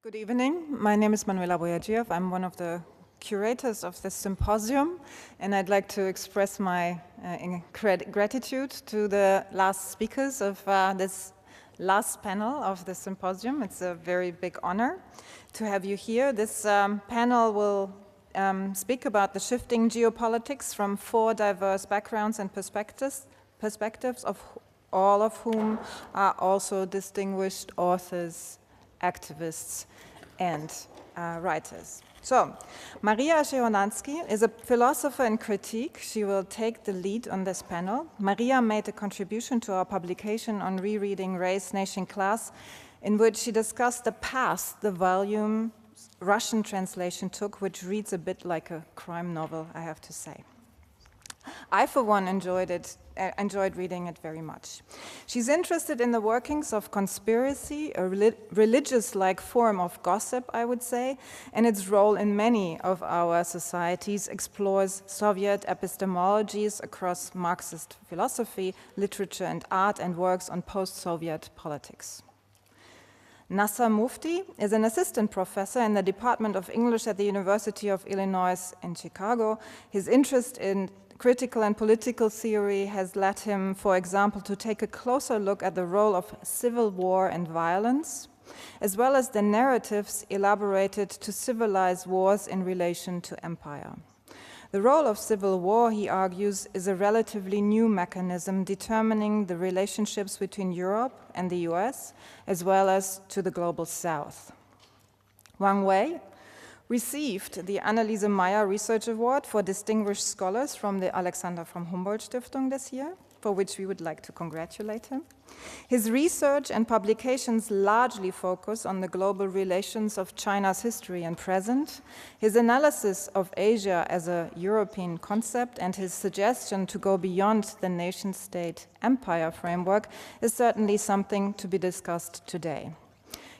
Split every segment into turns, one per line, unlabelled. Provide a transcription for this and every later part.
Good evening. My name is Manuela Boyadjiev. I'm one of the curators of this symposium, and I'd like to express my gratitude to the last speakers of this last panel of the symposium. It's a very big honor to have you here. This panel will speak about the shifting geopolitics from 4 diverse backgrounds and perspectives of all of whom are also distinguished authors, activists, and writers. So, Maria Chehonadskih is a philosopher and critique. She will take the lead on this panel. Maria made a contribution to our publication on rereading Race, Nation, Class, in which she discussed the path the volume Russian translation took, which reads a bit like a crime novel, I have to say. I, for one, enjoyed reading it very much. She's interested in the workings of conspiracy, a religious-like form of gossip, I would say, and its role in many of our societies, explores Soviet epistemologies across Marxist philosophy, literature and art, and works on post-Soviet politics. Nasser Mufti is an assistant professor in the Department of English at the University of Illinois in Chicago. His interest in critical and political theory has led him, for example, to take a closer look at the role of civil war and violence, as well as the narratives elaborated to civilize wars in relation to empire. The role of civil war, he argues, is a relatively new mechanism determining the relationships between Europe and the US, as well as to the global South. Wang received the Anneliese Meyer Research Award for Distinguished Scholars from the Alexander von Humboldt Stiftung this year, for which we would like to congratulate him. His research and publications largely focus on the global relations of China's history and present. His analysis of Asia as a European concept and his suggestion to go beyond the nation-state empire framework is certainly something to be discussed today.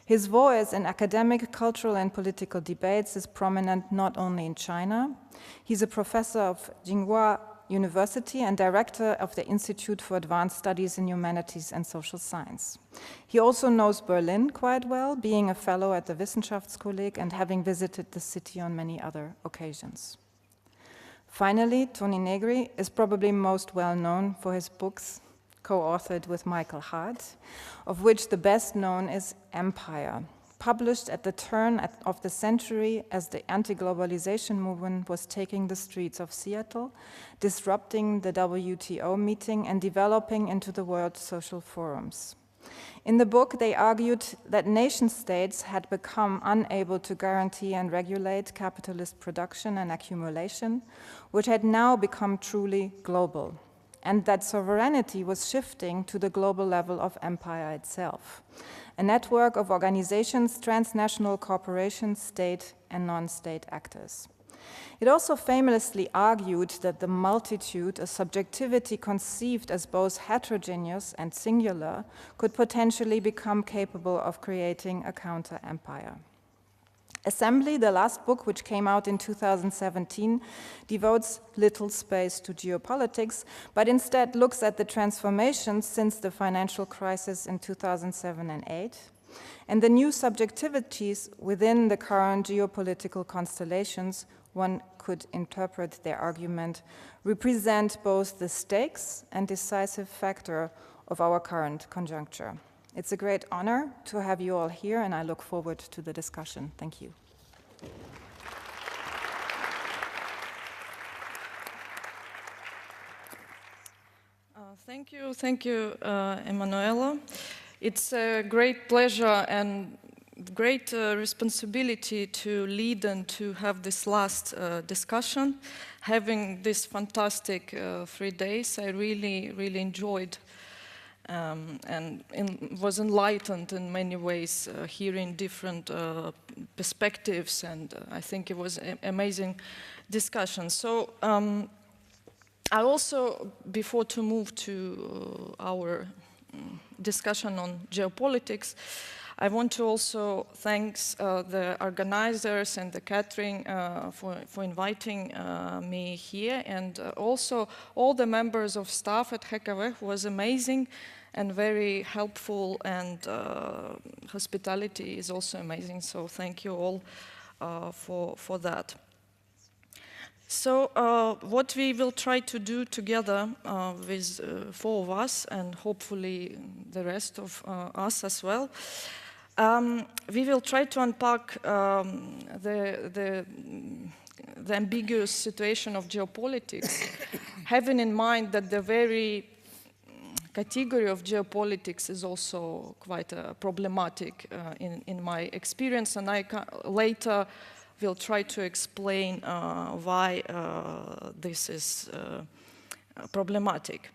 His voice in academic, cultural, and political debates is prominent not only in China. He's a professor of Tsinghua University and director of the Institute for Advanced Studies in Humanities and Social Science. He also knows Berlin quite well, being a fellow at the Wissenschaftskolleg and having visited the city on many other occasions. Finally, Tony Negri is probably most well known for his books co-authored with Michael Hart, of which the best known is Empire, published at the turn of the century as the anti-globalization movement was taking the streets of Seattle, disrupting the WTO meeting and developing into the World Social Forums. In the book, they argued that nation-states had become unable to guarantee and regulate capitalist production and accumulation, which had now become truly global, and that sovereignty was shifting to the global level of empire itself, a network of organizations, transnational corporations, state and non-state actors. It also famously argued that the multitude, a subjectivity conceived as both heterogeneous and singular, could potentially become capable of creating a counter-empire. Assembly, the last book, which came out in 2017, devotes little space to geopolitics, but instead looks at the transformations since the financial crisis in 2007 and 2008, and the new subjectivities within the current geopolitical constellations. One could interpret their argument, represent both the stakes and decisive factor of our current conjuncture. It's a great honor to have you all here, and I look forward to the discussion. Thank you.
Thank you, Emanuela. It's a great pleasure and great responsibility to lead and to have this last discussion. Having this fantastic 3 days, I really enjoyed and was enlightened in many ways, hearing different perspectives, and I think it was an amazing discussion. So I also, before to move to our discussion on geopolitics, I want to also thank the organizers and the catering for inviting me here, and also all the members of staff at HKW was amazing, and very helpful, and hospitality is also amazing. So thank you all for that. So what we will try to do together with four of us, and hopefully the rest of us as well, we will try to unpack the ambiguous situation of geopolitics, having in mind that the very category of geopolitics is also quite problematic in my experience, and I later will try to explain why this is problematic.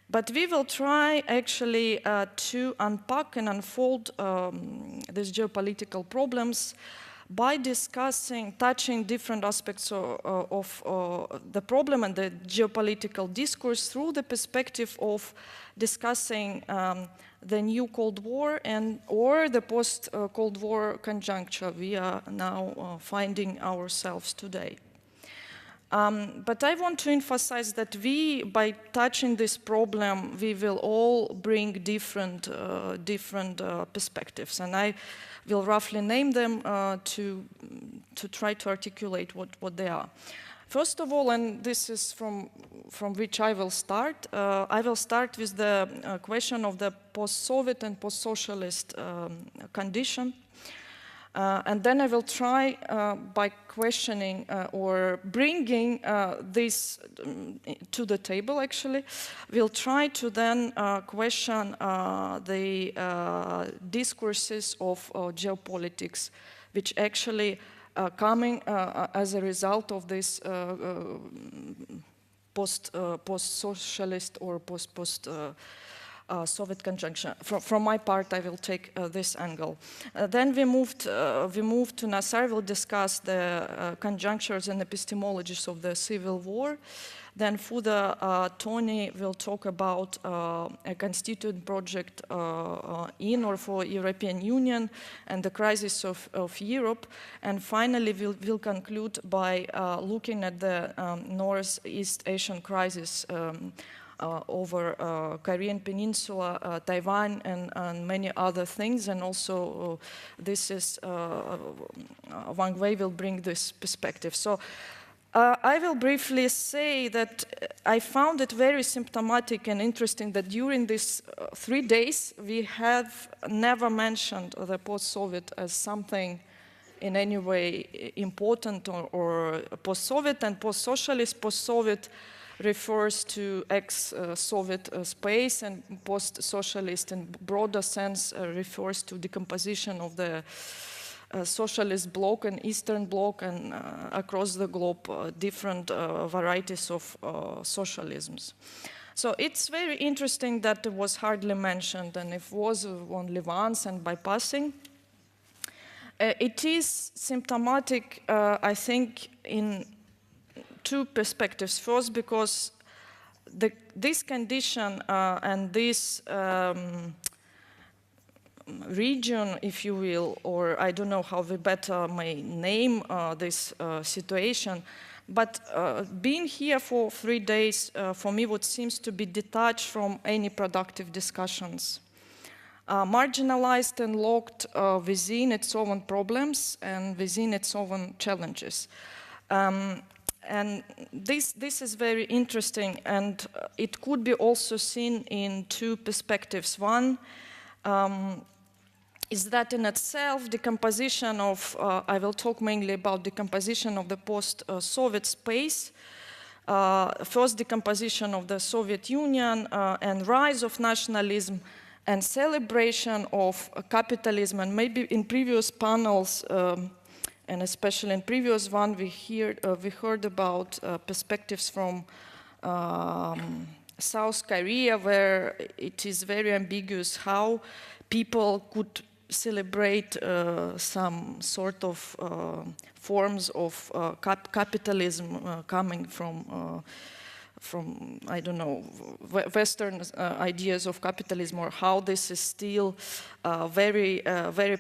But we will try actually to unpack and unfold these geopolitical problems by discussing, touching different aspects of the problem and the geopolitical discourse through the perspective of discussing the new Cold War or the post-Cold War conjuncture we are now finding ourselves today. But I want to emphasize that by touching this problem, we will all bring different perspectives, and I will roughly name them to try to articulate what they are. First of all, and this is from which I will start with the question of the post-Soviet and post-socialist condition. And then I will try by questioning or bringing this to the table, actually. We'll try to then question the discourses of geopolitics, which actually coming as a result of this post-socialist or post-Soviet conjunction. From my part, I will take this angle. Then we moved to Nasser. We'll discuss the conjunctures and epistemologies of the Civil War. Then Fuda Tony will talk about a constituent project in or for European Union and the crisis of Europe. And finally, we'll conclude by looking at the Northeast Asian crisis over Korean Peninsula, Taiwan, and many other things. And also, this is Wang will bring this perspective. So I will briefly say that I found it very symptomatic and interesting that during these 3 days, we have never mentioned the post-Soviet as something in any way important or post-Soviet and post-socialist. Post-Soviet refers to ex-Soviet space, and post-socialist in broader sense refers to decomposition of the socialist bloc and Eastern Bloc, and across the globe different varieties of socialisms. So it's very interesting that it was hardly mentioned, and it was only once and bypassing. It is symptomatic, I think, in two perspectives. First, because this condition and this region, if you will, or I don't know how we better may name this situation, but being here for 3 days, for me, what seems to be detached from any productive discussions, marginalized and locked within its own problems and within its own challenges. And this is very interesting, and it could be also seen in two perspectives. One is that in itself, decomposition of, I will talk mainly about decomposition of the post-Soviet space, first decomposition of the Soviet Union and rise of nationalism and celebration of capitalism. And maybe in previous panels, and especially in previous one, we heard about perspectives from South Korea, where it is very ambiguous how people could celebrate some sort of forms of capitalism coming from I don't know, Western ideas of capitalism, or how this is still very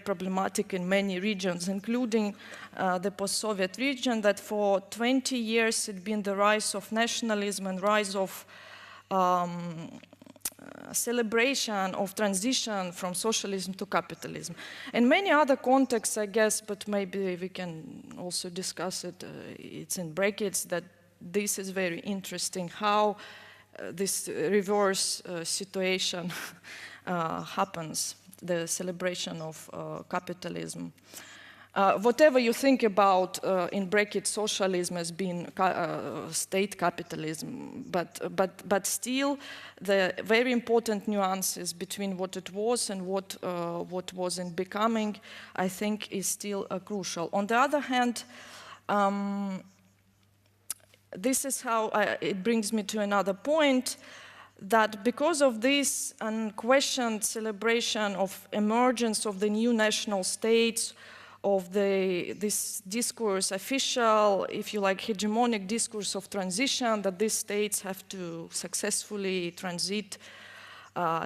problematic in many regions, including the post-Soviet region, that for 20 years it's been the rise of nationalism and rise of celebration of transition from socialism to capitalism. And many other contexts, I guess, but maybe we can also discuss it, it's in brackets, that this is very interesting, how this reverse situation happens, the celebration of capitalism. Whatever you think about, in brackets, socialism as being state capitalism, but still the very important nuances between what it was and what was in becoming, I think, is still crucial. On the other hand, this is how it brings me to another point, that because of this unquestioned celebration of emergence of the new national states, of this discourse, official, if you like, hegemonic discourse of transition, that these states have to successfully transit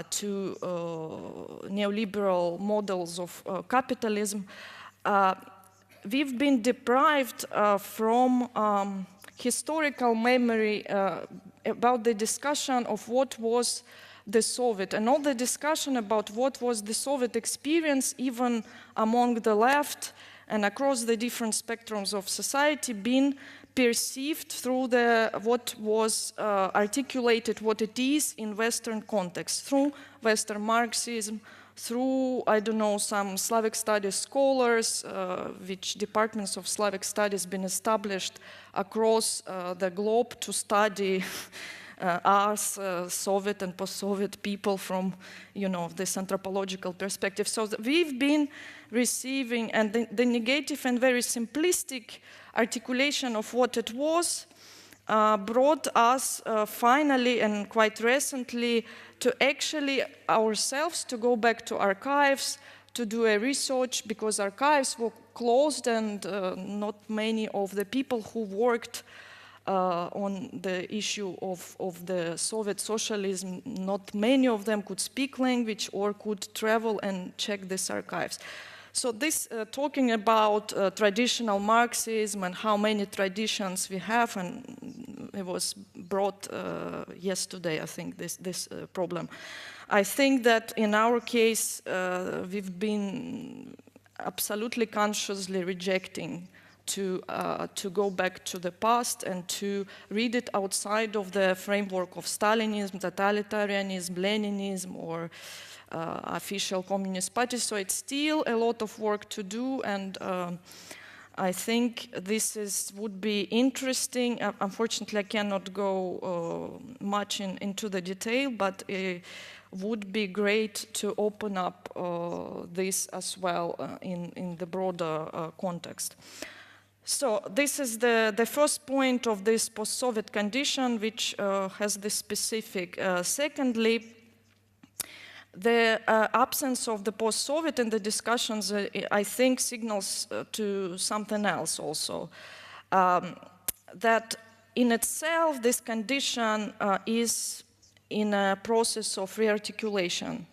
to neoliberal models of capitalism, we've been deprived from historical memory about the discussion of what was the Soviet, and all the discussion about what was the Soviet experience, even among the left and across the different spectrums of society, being perceived through what was articulated, what it is in Western context, through Western Marxism, through, I don't know, some Slavic studies scholars, which departments of Slavic studies been established across the globe to study us, Soviet and post-Soviet people from, you know, this anthropological perspective. So we've been receiving, and the negative and very simplistic articulation of what it was brought us finally and quite recently to actually ourselves to go back to archives, to do a research, because archives were closed and not many of the people who worked on the issue of the Soviet socialism, not many of them could speak language or could travel and check these archives. So this, talking about traditional Marxism and how many traditions we have, and it was brought yesterday, I think, this problem. I think that in our case, we've been absolutely consciously rejecting to go back to the past and to read it outside of the framework of Stalinism, totalitarianism, Leninism, or official communist parties. So it's still a lot of work to do, and I think this would be interesting. Unfortunately, I cannot go much into the detail, but it would be great to open up this as well in the broader context. So this is the first point of this post-Soviet condition, which has this specific. Secondly, the absence of the post-Soviet in the discussions, I think, signals to something else also. That in itself, this condition is in a process of rearticulation.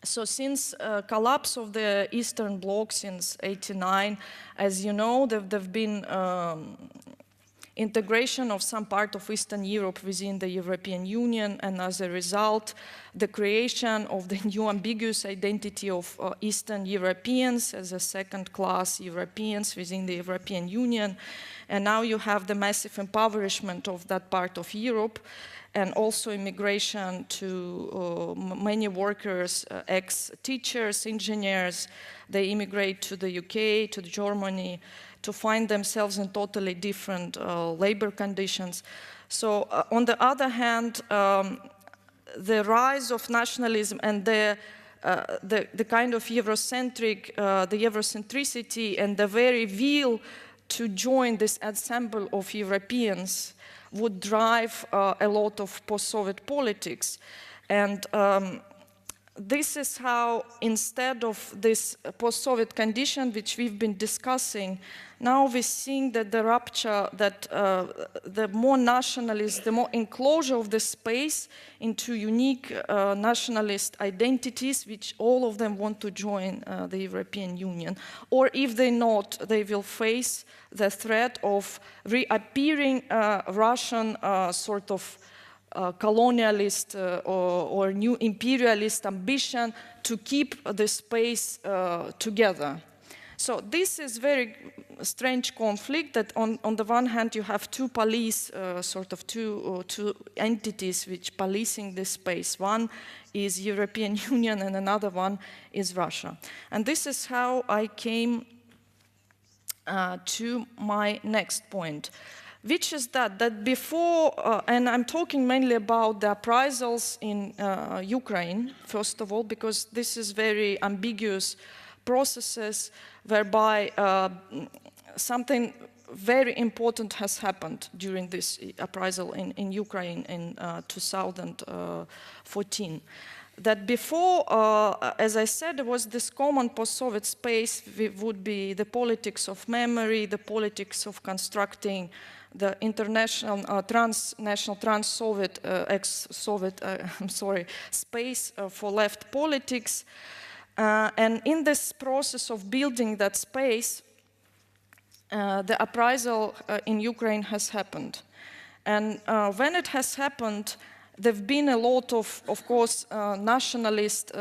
So since collapse of the Eastern Bloc since '89, as you know, there've been integration of some part of Eastern Europe within the European Union, and as a result, the creation of the new ambiguous identity of Eastern Europeans as a second-class Europeans within the European Union. And now you have the massive impoverishment of that part of Europe, and also immigration to many workers, ex-teachers, engineers. They immigrate to the UK, to Germany, to find themselves in totally different labor conditions. So on the other hand, the rise of nationalism and the kind of Eurocentric, the Eurocentricity and the very will to join this ensemble of Europeans would drive a lot of post-Soviet politics. And this is how, instead of this post-Soviet condition which we've been discussing, now we're seeing that the rupture, that the more nationalist, the more enclosure of the space into unique nationalist identities, which all of them want to join the European Union. Or if they not, they will face the threat of reappearing Russian sort of colonialist or new imperialist ambition to keep the space together. So this is very strange conflict that on the one hand you have two police, sort of two entities which policing this space. One is European Union and another one is Russia. And this is how I came to my next point, which is that before, and I'm talking mainly about the uprisals in Ukraine, first of all, because this is very ambiguous processes whereby something very important has happened during this uprisal in Ukraine in 2014. That before, as I said, there was this common post-Soviet space, would be the politics of memory, the politics of constructing the international, transnational, trans-Soviet, ex-Soviet, space for left politics. And in this process of building that space, the uprisal in Ukraine has happened. And when it has happened, there have been a lot of course, nationalist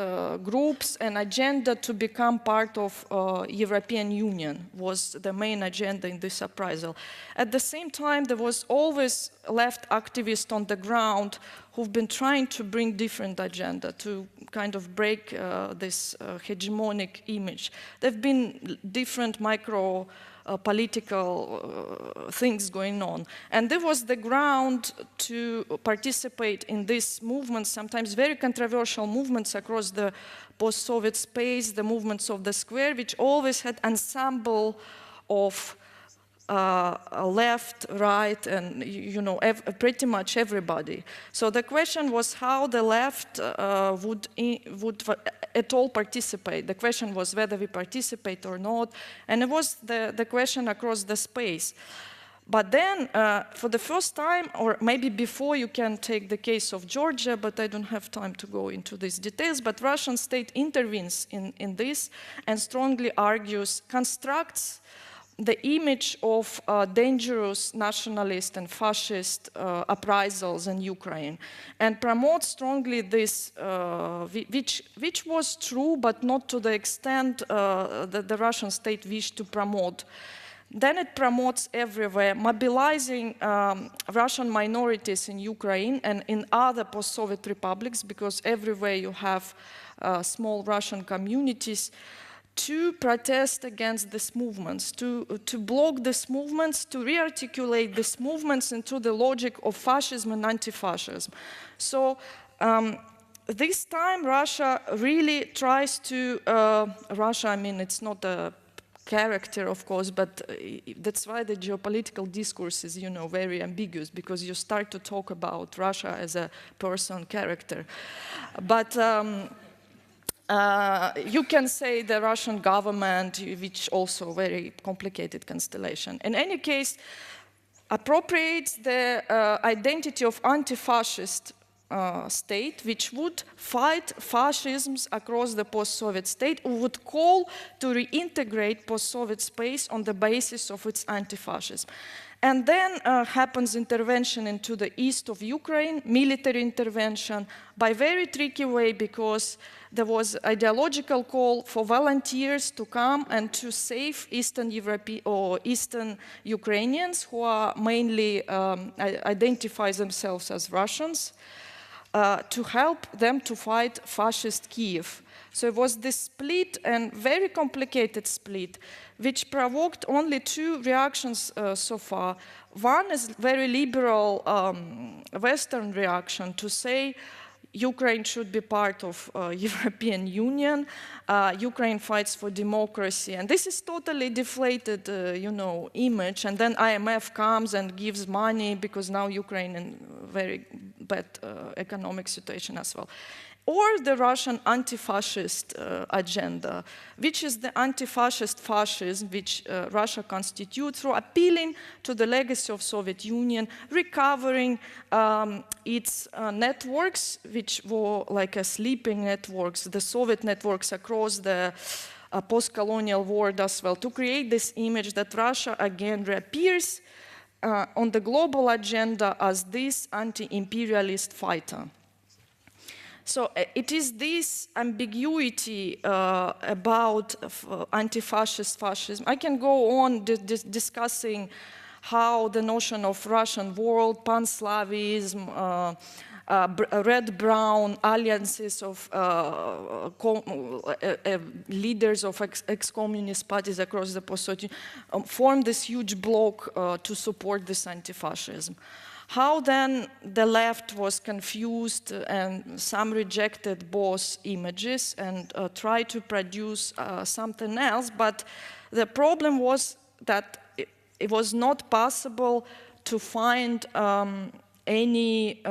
groups and agenda to become part of European Union was the main agenda in this uprisal. At the same time, there was always left activists on the ground who've been trying to bring different agenda to kind of break this hegemonic image. There have been different micro political things going on. And there was the ground to participate in these movements, sometimes very controversial movements across the post-Soviet space, the movements of the square, which always had ensemble of left, right, and pretty much everybody. So the question was how the left would at all participate. The question was whether we participate or not, and it was the question across the space. But then, for the first time, or maybe before, you can take the case of Georgia, but I don't have time to go into these details, but Russian state intervenes in this and strongly argues, constructs the image of dangerous nationalist and fascist uprisals in Ukraine, and promotes strongly this, which was true, but not to the extent that the Russian state wished to promote. Then it promotes everywhere, mobilizing Russian minorities in Ukraine and in other post-Soviet republics, because everywhere you have small Russian communities, to protest against these movements, to block these movements, to re-articulate these movements into the logic of fascism and anti-fascism. So this time Russia really tries to, Russia, I mean, it's not a character, of course, but that's why the geopolitical discourse is, very ambiguous, because you start to talk about Russia as a person, character. But you can say the Russian government, which also a very complicated constellation. In any case, appropriates the identity of anti-fascist state, which would fight fascisms across the post-Soviet state, or would call to reintegrate post-Soviet space on the basis of its anti-fascism. And then happens intervention into the east of Ukraine, military intervention, by very tricky way, because there was ideological call for volunteers to come and to save Eastern European or Eastern Ukrainians, who are mainly identify themselves as Russians, to help them to fight fascist Kiev. So it was this split, and very complicated split, which provoked only two reactions so far. One is very liberal Western reaction to say Ukraine should be part of European Union, Ukraine fights for democracy, and this is totally deflated, image, and then IMF comes and gives money because now Ukraine in very bad economic situation as well. or the Russian anti-fascist agenda, which is the anti-fascist fascism which Russia constitutes through appealing to the legacy of Soviet Union, recovering its networks, which were like sleeping networks, the Soviet networks across the post-colonial world as well, to create this image that Russia again reappears on the global agenda as this anti-imperialist fighter. So it is this ambiguity about anti-fascist fascism. I can go on discussing how the notion of Russian world, pan-Slavism, red-brown alliances of leaders of ex-communist parties across the post-Soviet Union formed this huge bloc to support this anti-fascism. How then the left was confused and some rejected both images and tried to produce something else, but the problem was that it was not possible to find any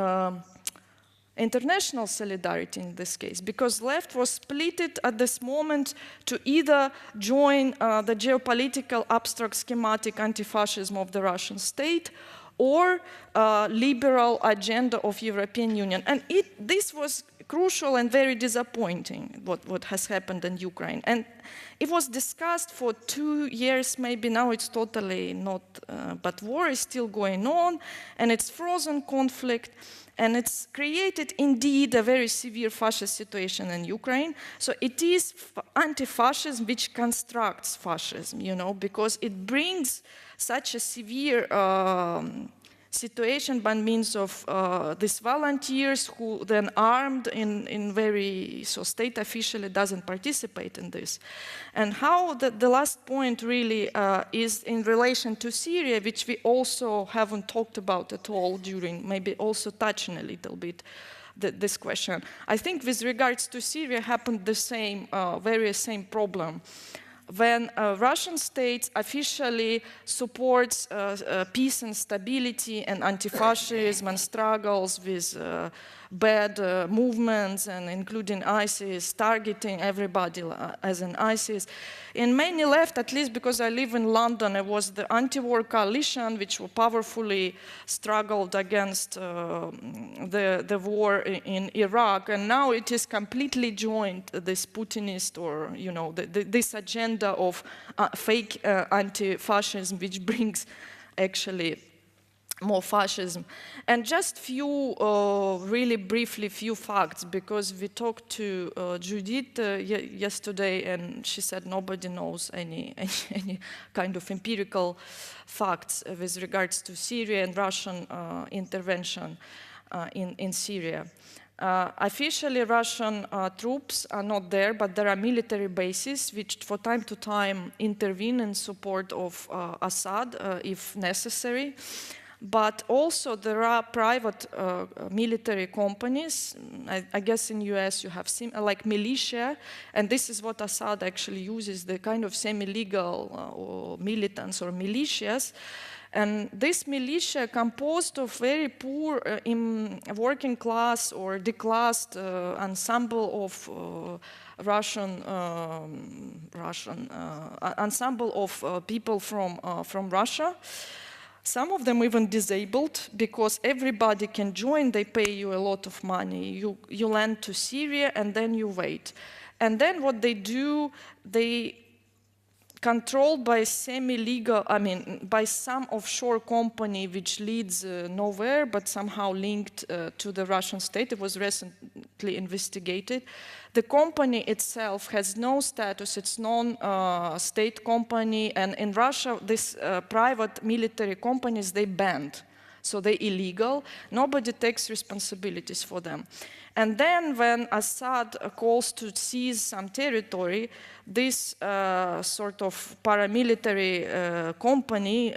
international solidarity in this case, because left was split at this moment to either join the geopolitical abstract schematic anti-fascism of the Russian state or liberal agenda of European Union. And this was crucial and very disappointing, what has happened in Ukraine. And it was discussed for 2 years, maybe now it's totally not, but war is still going on, and it's frozen conflict, and it's created indeed a very severe fascist situation in Ukraine. So it is anti-fascism which constructs fascism, you know, because it brings such a severe situation by means of these volunteers who then armed in very, so state officially doesn't participate in this. And how the last point really is in relation to Syria, which we also haven't talked about at all during, maybe also touching a little bit this question. I think with regards to Syria happened the same, very same problem. When Russian state officially supports peace and stability and anti-fascism and struggles with bad movements and including ISIS, targeting everybody as an ISIS. In many left, at least because I live in London, it was the anti-war coalition which powerfully struggled against the war in Iraq, and now it is completely joined this Putinist or, you know, this agenda of fake anti-fascism, which brings actually more fascism. And just few, really briefly, few facts, because we talked to Judith yesterday, and she said nobody knows any kind of empirical facts with regards to Syria and Russian intervention in Syria. Officially, Russian troops are not there, but there are military bases which from time to time intervene in support of Assad if necessary. But also there are private military companies. I guess in US you have like militia, and this is what Assad actually uses, the kind of semi-legal militants or militias. And this militia composed of very poor working class or declassed ensemble of ensemble of people from Russia. Some of them even disabled, because everybody can join, they pay you a lot of money. You land to Syria and then you wait. And then what they do, they controlled by semi-legal, I mean, by some offshore company which leads nowhere, but somehow linked to the Russian state. It was recently investigated. The company itself has no status, it's non-state company, and in Russia, these private military companies, they banned. So they're illegal, nobody takes responsibilities for them. And then when Assad calls to seize some territory, this sort of paramilitary company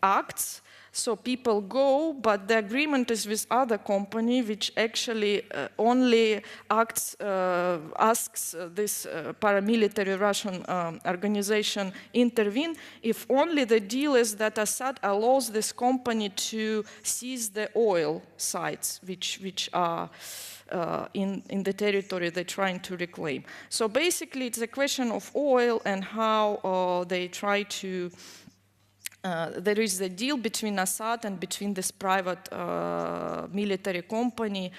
acts. So people go, but the agreement is with other company, which actually only acts, asks this paramilitary Russian organization intervene if only the deal is that Assad allows this company to seize the oil sites, which are in the territory they're trying to reclaim. So basically, it's a question of oil and how they try to. There is a deal between Assad and between this private military company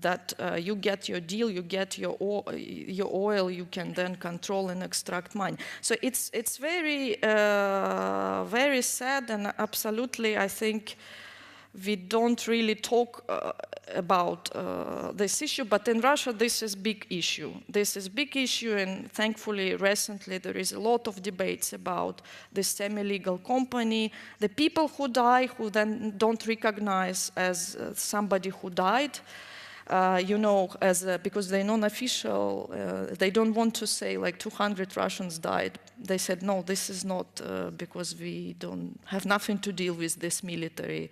that you get your deal, you get your oil, you can then control and extract money. So it's very, very sad, and absolutely, I think we don't really talk about this issue, but in Russia this is big issue. This is big issue, and thankfully recently there is a lot of debates about this semi-legal company, the people who die, who then don't recognize as somebody who died. You know, because they're non-official, they don't want to say like 200 Russians died. They said, no, this is not because we don't have nothing to deal with this military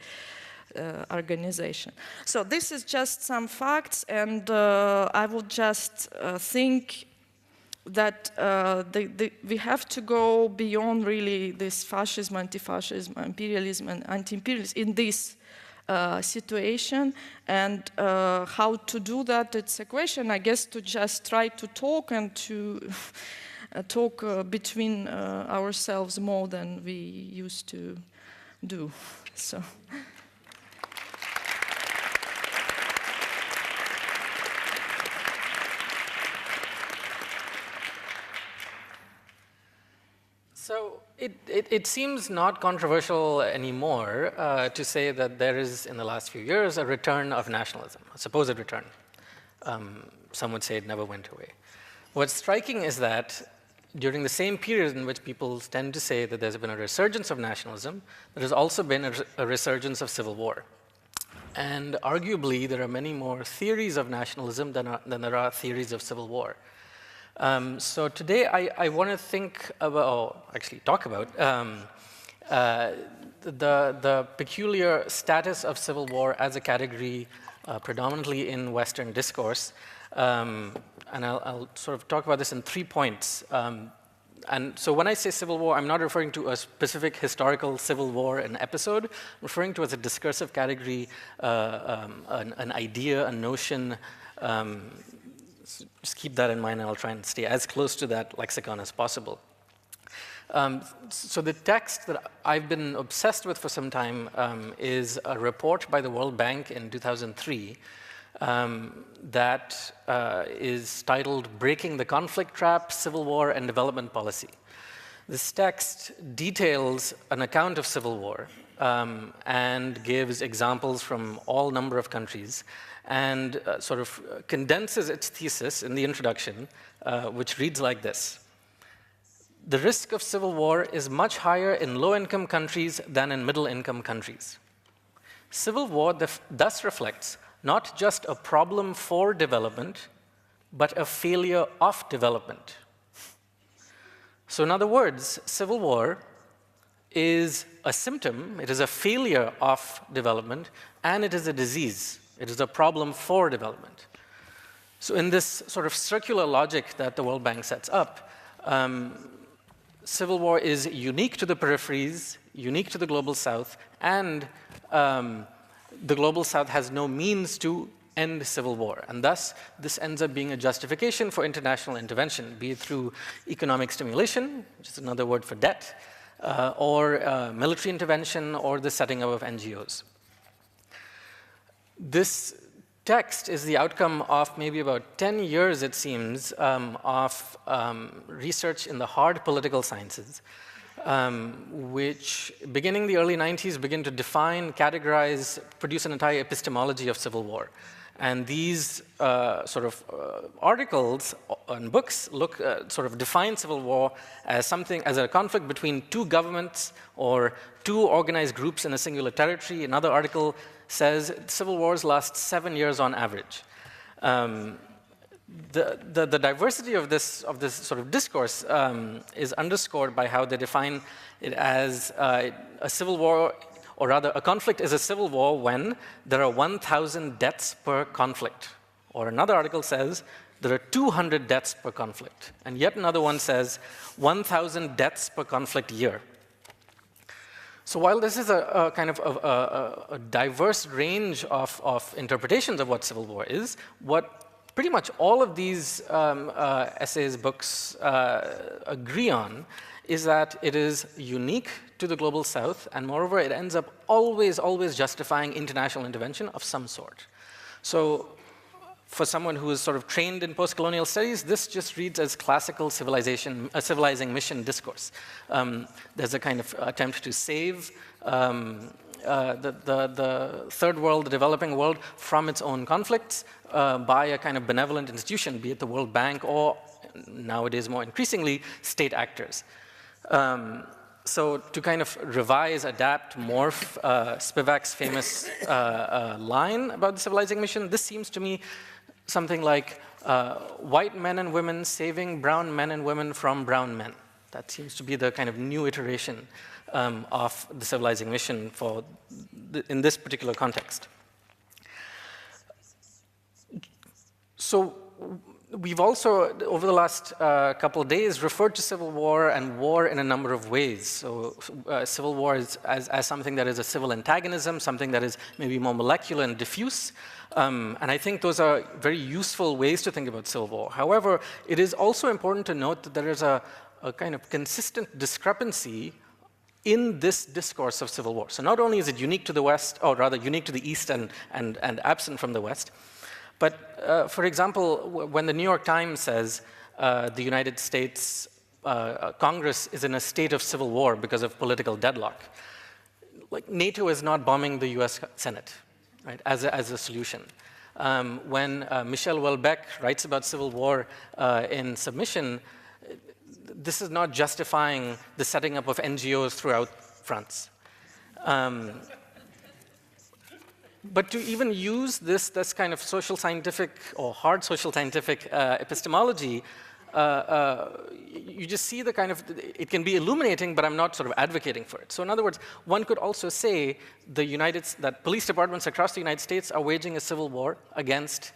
organization. So this is just some facts, and I would just think that we have to go beyond really this fascism, anti-fascism, imperialism, and anti-imperialism in this situation, and how to do that, it's a question, I guess, to just try to talk and to talk between ourselves more than we used to do. So.
So it seems not controversial anymore to say that there is, in the last few years, a return of nationalism, a supposed return. Some would say it never went away. What's striking is that during the same period in which people tend to say that there's been a resurgence of nationalism, there has also been a resurgence of civil war. And arguably, there are many more theories of nationalism than there are theories of civil war. So today I want to think about, or actually talk about, the peculiar status of civil war as a category predominantly in Western discourse. And I'll sort of talk about this in 3 points. And so when I say civil war, I'm not referring to a specific historical civil war, an episode. I'm referring to as a discursive category, an idea, a notion. Just keep that in mind, and I'll try and stay as close to that lexicon as possible. So the text that I've been obsessed with for some time is a report by the World Bank in 2003 that is titled Breaking the Conflict Trap, Civil War and Development Policy. This text details an account of civil war and gives examples from all number of countries, and sort of condenses its thesis in the introduction, which reads like this. The risk of civil war is much higher in low-income countries than in middle-income countries. Civil war thus reflects not just a problem for development, but a failure of development. So in other words, civil war is a symptom, it is a failure of development, and it is a disease. It is a problem for development. So in this sort of circular logic that the World Bank sets up, civil war is unique to the peripheries, unique to the Global South, and the Global South has no means to end civil war. And thus, this ends up being a justification for international intervention, be it through economic stimulation, which is another word for debt, or military intervention, or the setting up of NGOs. This text is the outcome of maybe about 10 years, it seems, of research in the hard political sciences, which, beginning the early 90s, begin to define, categorize, produce an entire epistemology of civil war. And these articles and books sort of define civil war as something, as a conflict between two governments or two organized groups in a singular territory. Another article says civil wars last 7 years on average. The diversity of this sort of discourse is underscored by how they define it as a civil war, or rather a conflict is a civil war when there are 1,000 deaths per conflict. Or another article says there are 200 deaths per conflict. And yet another one says 1,000 deaths per conflict year. So while this is a kind of a diverse range of interpretations of what civil war is, what pretty much all of these essays, books agree on is that it is unique to the global south, and moreover, it ends up always justifying international intervention of some sort. So for someone who is sort of trained in post-colonial studies, this just reads as classical civilizing mission discourse. There's a kind of attempt to save the third world, the developing world, from its own conflicts by a kind of benevolent institution, be it the World Bank or nowadays more increasingly, state actors. So to kind of revise, adapt, morph Spivak's famous line about the civilizing mission, this seems to me something like white men and women saving brown men and women from brown men. That seems to be the kind of new iteration of the civilizing mission for in this particular context. So we've also, over the last couple of days, referred to civil war and war in a number of ways. So civil war is as something that is a civil antagonism, something that is maybe more molecular and diffuse. And I think those are very useful ways to think about civil war. However, it is also important to note that there is a kind of consistent discrepancy in this discourse of civil war. So not only is it unique to the West, or rather unique to the East and absent from the West, but for example, when the New York Times says the United States Congress is in a state of civil war because of political deadlock, like NATO is not bombing the US Senate, right, as a solution. When Michel Houellebecq writes about civil war in Submission, this is not justifying the setting up of NGOs throughout France. But to even use this kind of social scientific or hard social scientific epistemology, you just see the kind of, it can be illuminating, but I'm not sort of advocating for it. So in other words, one could also say that police departments across the United States are waging a civil war against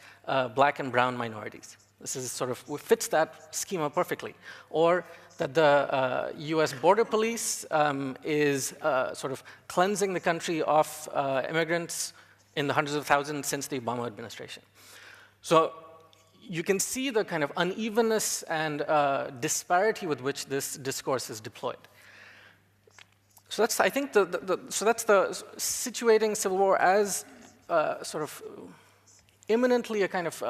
black and brown minorities. This is sort of, fits that schema perfectly. Or that the US border police is sort of cleansing the country of immigrants in the hundreds of thousands since the Obama administration. So you can see the kind of unevenness and disparity with which this discourse is deployed. So that's, I think, so that's the situating civil war as sort of imminently a kind of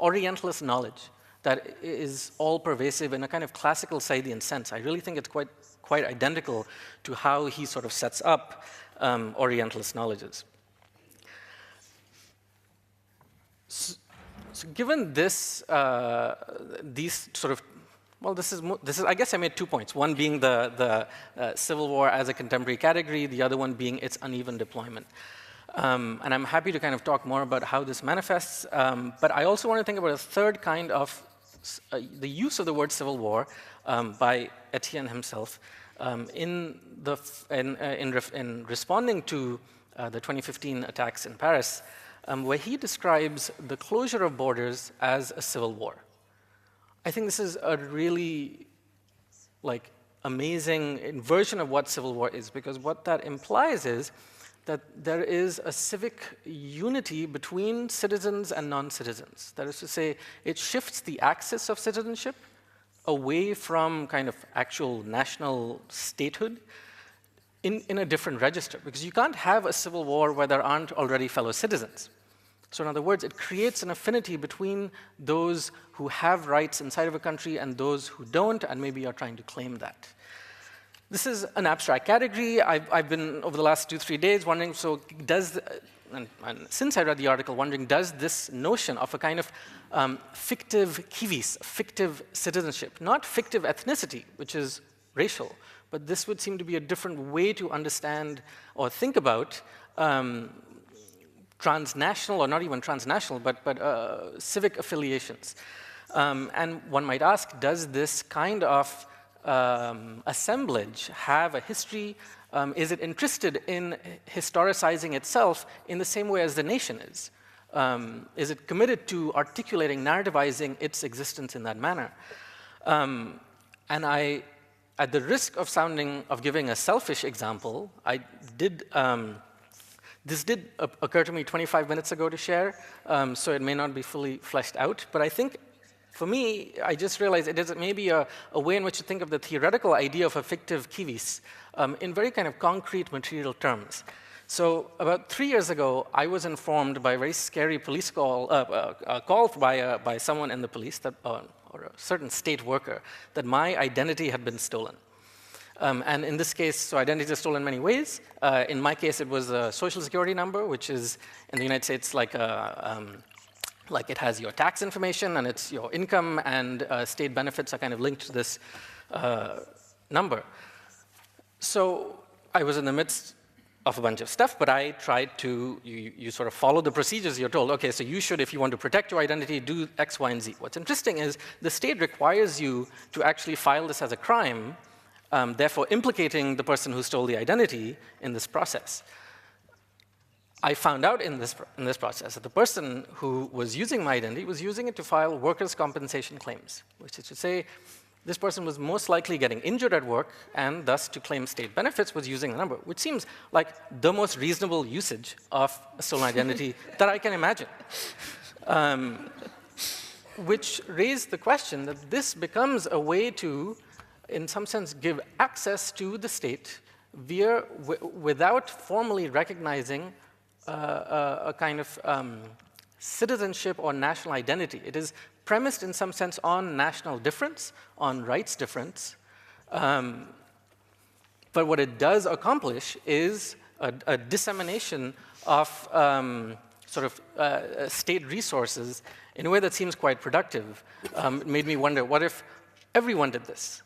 Orientalist knowledge that is all-pervasive in a kind of classical Saidian sense. I really think it's quite identical to how he sort of sets up Orientalist knowledges. So given this, these sort of, well, this is, I guess I made 2 points. One being the civil war as a contemporary category, the other one being its uneven deployment. And I'm happy to kind of talk more about how this manifests, but I also want to think about a third kind of the use of the word civil war by Etienne himself in responding to the 2015 attacks in Paris, where he describes the closure of borders as a civil war. I think this is a really amazing version of what civil war is, because what that implies is that there is a civic unity between citizens and non-citizens. That is to say, it shifts the axis of citizenship away from kind of actual national statehood in a different register, because you can't have a civil war where there aren't already fellow citizens. So in other words, it creates an affinity between those who have rights inside of a country and those who don't, and maybe are trying to claim that. This is an abstract category. I've been, over the last 2-3 days, wondering, so does, and since I read the article, wondering, does this notion of a kind of fictive kivis, fictive citizenship, not fictive ethnicity, which is racial, but this would seem to be a different way to understand or think about transnational, or not even transnational, but civic affiliations. And one might ask, does this kind of assemblage have a history? Is it interested in historicizing itself in the same way as the nation is? Is it committed to articulating, narrativizing its existence in that manner? And I at the risk of giving a selfish example, this did occur to me 25 minutes ago to share, so it may not be fully fleshed out. But I think, for me, I just realized it is maybe a way in which to think of the theoretical idea of a fictive kivis in very kind of concrete material terms. So about 3 years ago, I was informed by a very scary police call, by someone in the police, or a certain state worker, that my identity had been stolen. And in this case, so identity is stolen in many ways. In my case, it was a social security number, which is in the United States like it has your tax information and it's your income, and state benefits are kind of linked to this number. So I was in the midst of a bunch of stuff, but I tried to, you sort of follow the procedures you're told. Okay, so you should, if you want to protect your identity, do X, Y, and Z. What's interesting is the state requires you to actually file this as a crime, therefore implicating the person who stole the identity in this process. I found out in this process that the person who was using my identity was using it to file workers' compensation claims, which is to say this person was most likely getting injured at work, and thus to claim state benefits was using the number, which seems like the most reasonable usage of a stolen identity that I can imagine. Which raised the question that this becomes a way to, in some sense, give access to the state without formally recognizing a kind of citizenship or national identity. It is premised in some sense on national difference, on rights difference. But what it does accomplish is a dissemination of state resources in a way that seems quite productive. It made me wonder, what if everyone did this?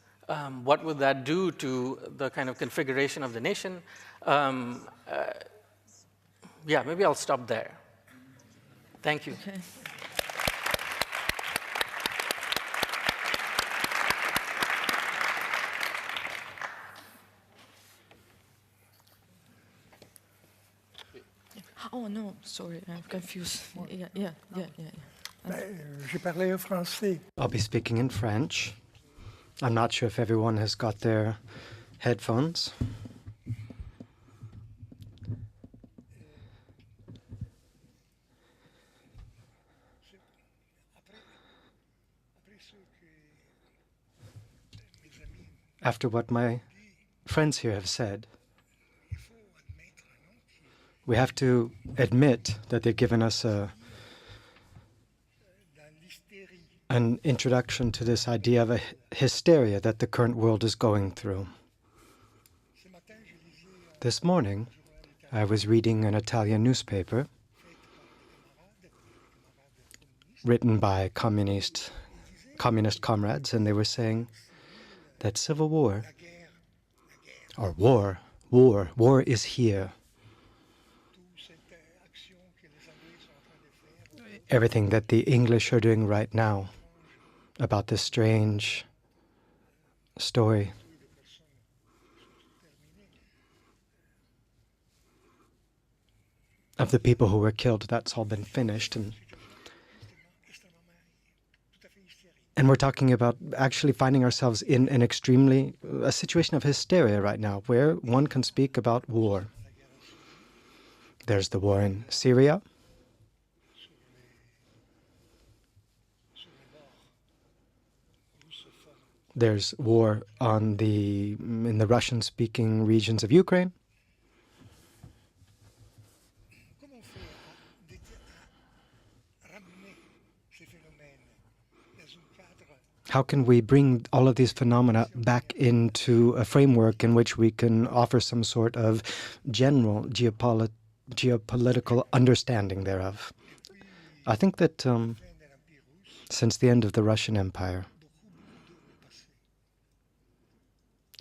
What would that do to the kind of configuration of the nation? Yeah, maybe I'll stop there. Thank you.
Okay. Oh no, sorry, I'm confused. Yeah.
Je parlais français.
I'll be speaking in French. I'm not sure if everyone has got their headphones. After what my friends here have said, we have to admit that they've given us an introduction to this idea of a hysteria that the current world is going through. This morning, I was reading an Italian newspaper written by communist comrades, and they were saying that civil war, or war is here. Everything that the English are doing right now about this strange story. Of the people who were killed, that's all been finished. And we're talking about actually finding ourselves in a situation of hysteria right now, where one can speak about war. There's the war in Syria. There's war in the Russian-speaking regions of Ukraine. How can we bring all of these phenomena back into a framework in which we can offer some sort of general geopolitical understanding thereof? I think that since the end of the Russian Empire,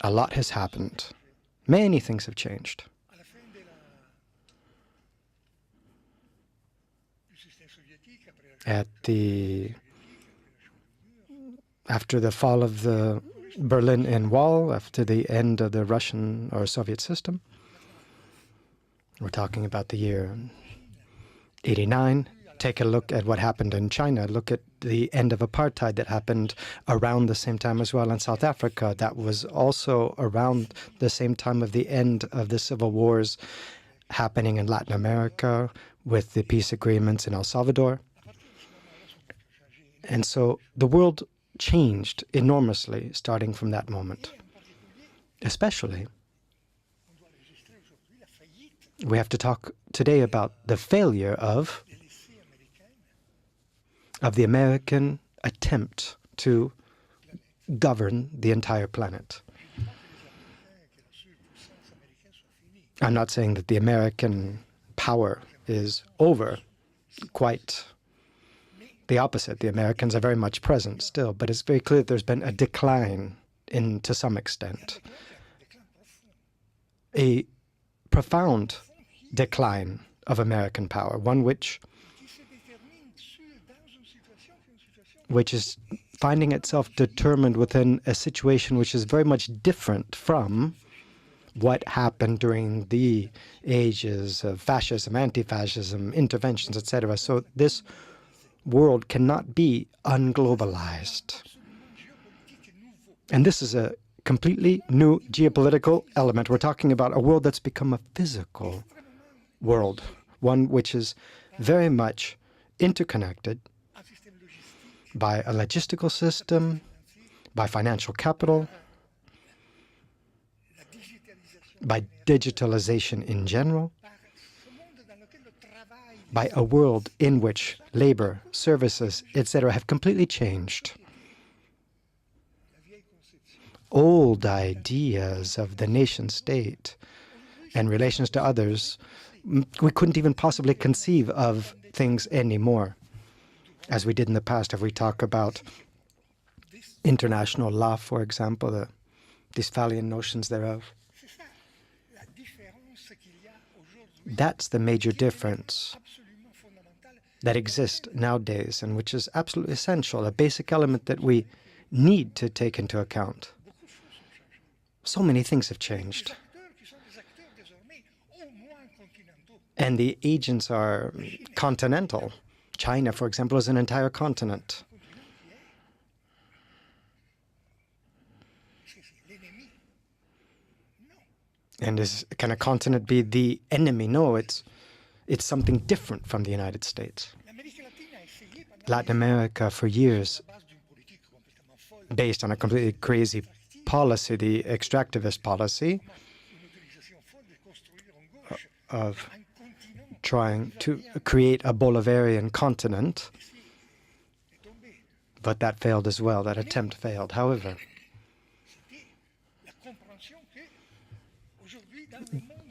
a lot has happened. Many things have changed. After the fall of the Berlin Wall, after the end of the Russian or Soviet system, we're talking about the year 89, take a look at what happened in China. Look at the end of apartheid that happened around the same time as well in South Africa. That was also around the same time of the end of the civil wars happening in Latin America with the peace agreements in El Salvador. And so the world changed enormously starting from that moment. Especially, we have to talk today about the failure of the American attempt to govern the entire planet. I'm not saying that the American power is over. Quite the opposite. The Americans are very much present still, but it's very clear that there's been a decline to some extent. A profound decline of American power, one which is finding itself determined within a situation which is very much different from what happened during the ages of fascism, anti-fascism, interventions, etc. So this world cannot be unglobalized. And this is a completely new geopolitical element. We're talking about a world that's become a physical world, one which is very much interconnected by a logistical system, by financial capital, by digitalization in general, by a world in which labor, services, etc. have completely changed. Old ideas of the nation-state and relations to others, we couldn't even possibly conceive of things anymore, as we did in the past. If we talk about international law, for example, the Westphalian notions thereof, that's the major difference that exists nowadays, and which is absolutely essential, a basic element that we need to take into account. So many things have changed. And the agents are continental. China, for example, is an entire continent. And can a continent be the enemy? No, it's something different from the United States. Latin America, for years, based on a completely crazy policy, the extractivist policy of trying to create a Bolivarian continent, but that failed as well. That attempt failed. However,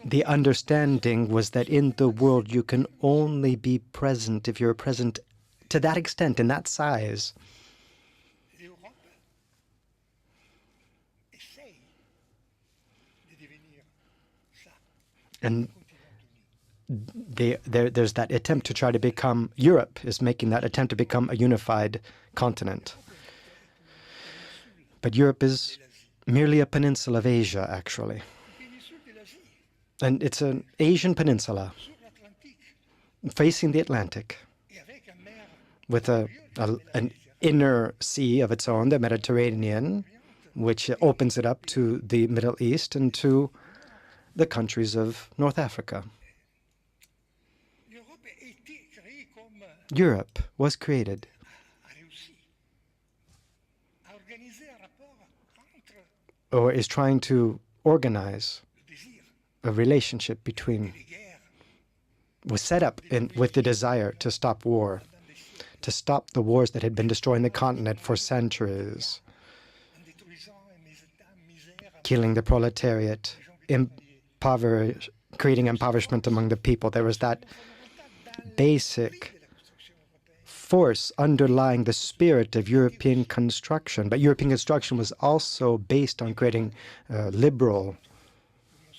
the understanding was that in the world you can only be present if you're present to that extent, in that size. And there's that attempt to try to become, Europe is making that attempt to become a unified continent. But Europe is merely a peninsula of Asia, actually. And it's an Asian peninsula facing the Atlantic with an inner sea of its own, the Mediterranean, which opens it up to the Middle East and to the countries of North Africa. Europe was created or is trying to organize a relationship between, was set up with the desire to stop war, to stop the wars that had been destroying the continent for centuries, killing the proletariat, creating impoverishment among the people. There was that basic force underlying the spirit of European construction. But European construction was also based on creating liberal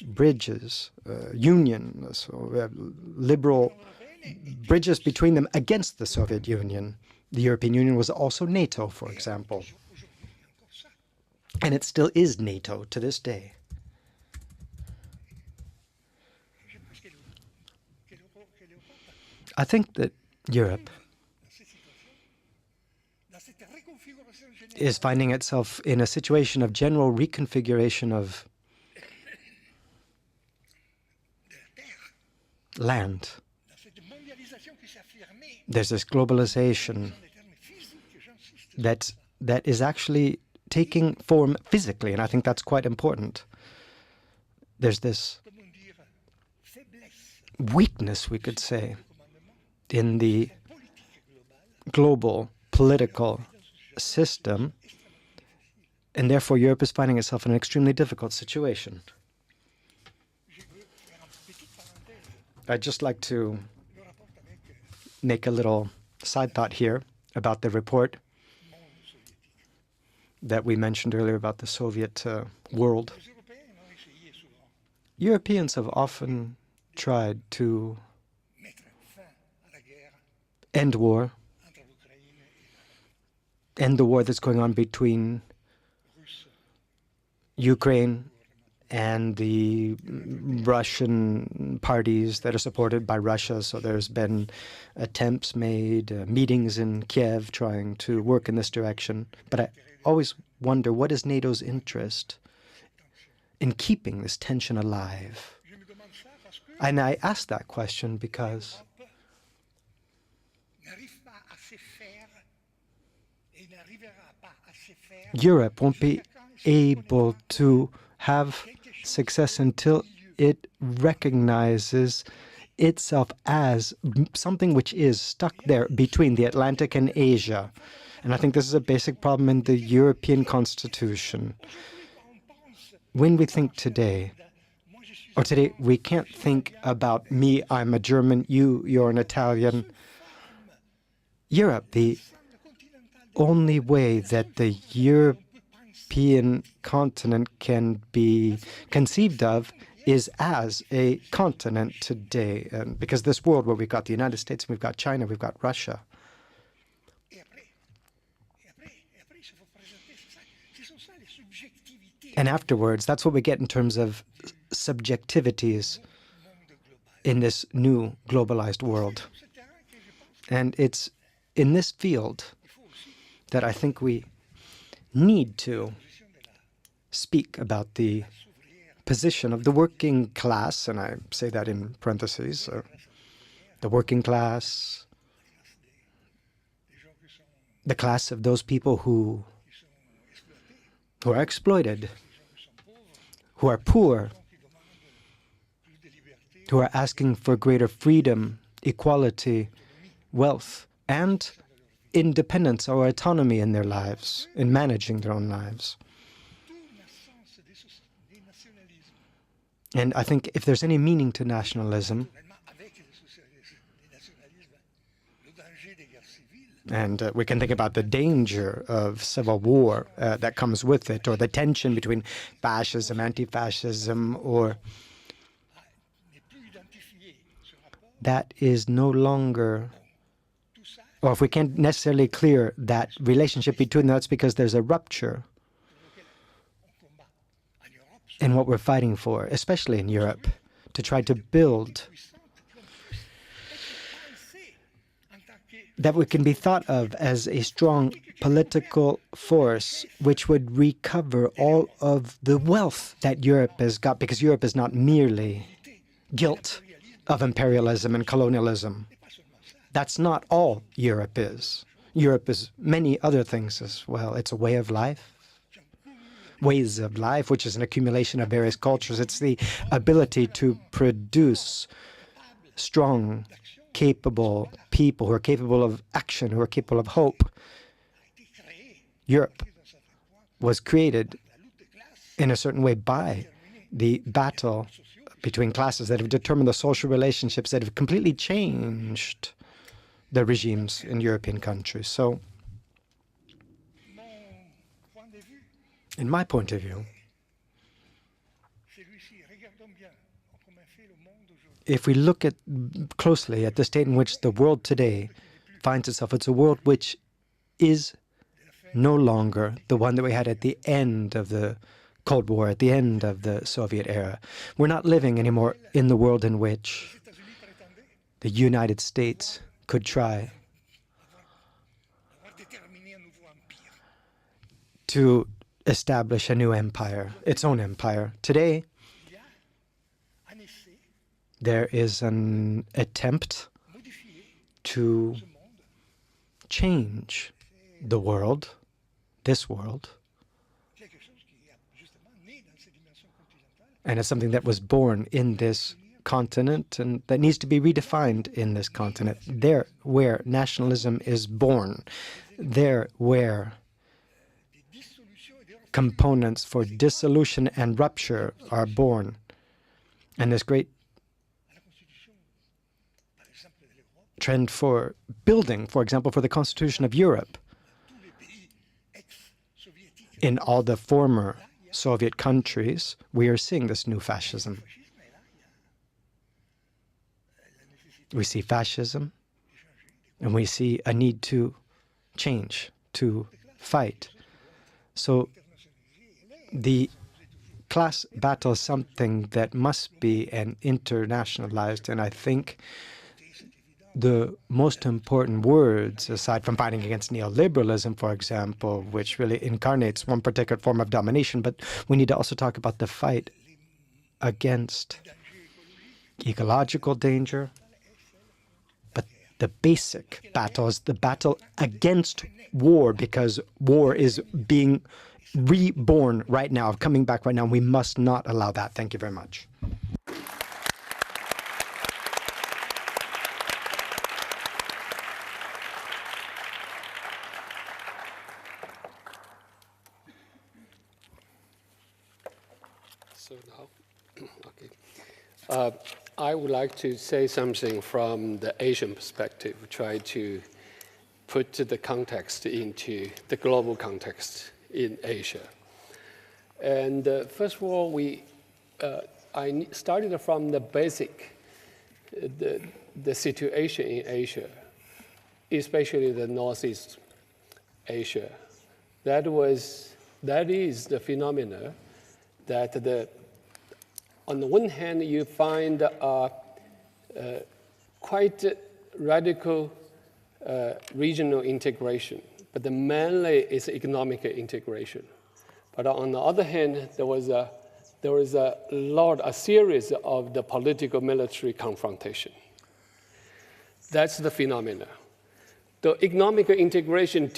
bridges, unions, liberal bridges between them against the Soviet Union. The European Union was also NATO, for example. And it still is NATO to this day. I think that Europe is finding itself in a situation of general reconfiguration of land. There's this globalization that is actually taking form physically, and I think that's quite important. There's this weakness, we could say, in the global political system, and therefore Europe is finding itself in an extremely difficult situation. I'd just like to make a little side thought here about the report that we mentioned earlier about the Soviet world. Europeans have often tried to end war, end the war that's going on between Ukraine and the Russian parties that are supported by Russia. So there's been attempts made, meetings in Kiev trying to work in this direction. But I always wonder, what is NATO's interest in keeping this tension alive? And I ask that question because Europe won't be able to have success until it recognizes itself as something which is stuck there between the Atlantic and Asia. And I think this is a basic problem in the European Constitution. When we think today, we can't think about me, I'm a German, you're an Italian. Europe, the only way that the European continent can be conceived of is as a continent today. Because this world where we've got the United States, we've got China, we've got Russia. And afterwards, that's what we get in terms of subjectivities in this new globalized world. And it's in this field that I think we need to speak about the position of the working class, and I say that in parentheses, the working class, the class of those people who are exploited, who are poor, who are asking for greater freedom, equality, wealth, and independence or autonomy in their lives, in managing their own lives. And I think if there's any meaning to nationalism, and we can think about the danger of civil war that comes with it, or the tension between fascism, anti-fascism, or that is no longer, or if we can't necessarily clear that relationship between them, that's because there's a rupture in what we're fighting for, especially in Europe, to try to build that we can be thought of as a strong political force which would recover all of the wealth that Europe has got, because Europe is not merely guilt of imperialism and colonialism. That's not all Europe is. Europe is many other things as well. It's a way of life, ways of life, which is an accumulation of various cultures. It's the ability to produce strong, capable people who are capable of action, who are capable of hope. Europe was created in a certain way by the battle between classes that have determined the social relationships that have completely changed the regimes in European countries. So, in my point of view, if we look at closely at the state in which the world today finds itself, it's a world which is no longer the one that we had at the end of the Cold War, at the end of the Soviet era. We're not living anymore in the world in which the United States could try to establish a new empire, its own empire. Today, there is an attempt to change the world, this world, and it's something that was born in this continent and that needs to be redefined in this continent. There where nationalism is born, there where components for dissolution and rupture are born, and this great trend for building, for example, for the Constitution of Europe. In all the former Soviet countries, we are seeing this new fascism. We see fascism, and we see a need to change, to fight. So the class battle is something that must be internationalized, and I think the most important words, aside from fighting against neoliberalism, for example, which really incarnates one particular form of domination, but we need to also talk about the fight against ecological danger. But the basic battle is the battle against war, because war is being reborn right now, coming back right now. We must not allow that. Thank you very much.
So now, okay. I would like to say something from the Asian perspective, try to put the context into the global context in Asia. And first of all, I started from the basic, the situation in Asia, especially the Northeast Asia. That is the phenomena that on the one hand, you find quite radical regional integration, but mainly it's economic integration. But on the other hand, there was a series of the political military confrontation. That's the phenomena. The economic integration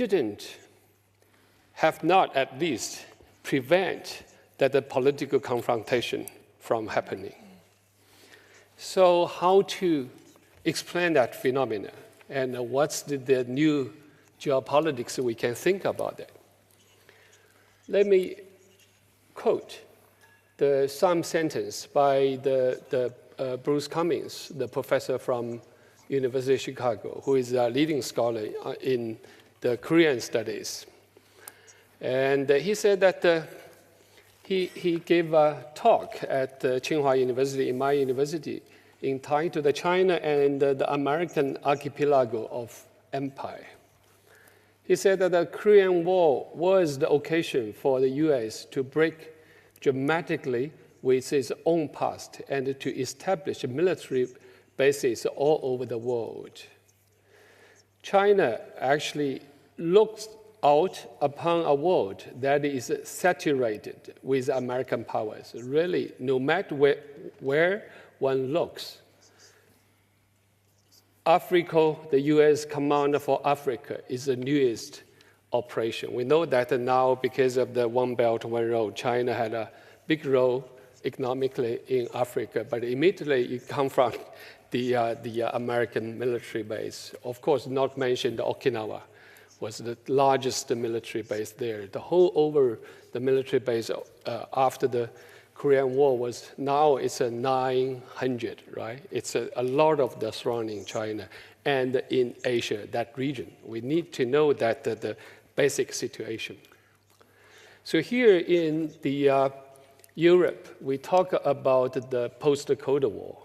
have not at least prevent that the political confrontation from happening. So how to explain that phenomena, and what's the new geopolitics we can think about that? Let me quote some sentence by Bruce Cummings, the professor from University of Chicago, who is a leading scholar in the Korean studies. And he said that he gave a talk at Tsinghua University, in my university, entitled China and the American Archipelago of Empire. He said that the Korean War was the occasion for the US to break dramatically with its own past and to establish military bases all over the world. China actually looks out upon a world that is saturated with American powers. Really, no matter where one looks, Africa, the US Command for Africa is the newest operation. We know that now because of the One Belt, One Road, China had a big role economically in Africa, but immediately you come from the American military base. Of course, not mentioned Okinawa was the largest military base there. The whole over the military base after the Korean War was, now it's a 900, right? It's a lot of the surrounding China and in Asia, that region. We need to know that the basic situation. So here in the Europe, we talk about the post-Cold War.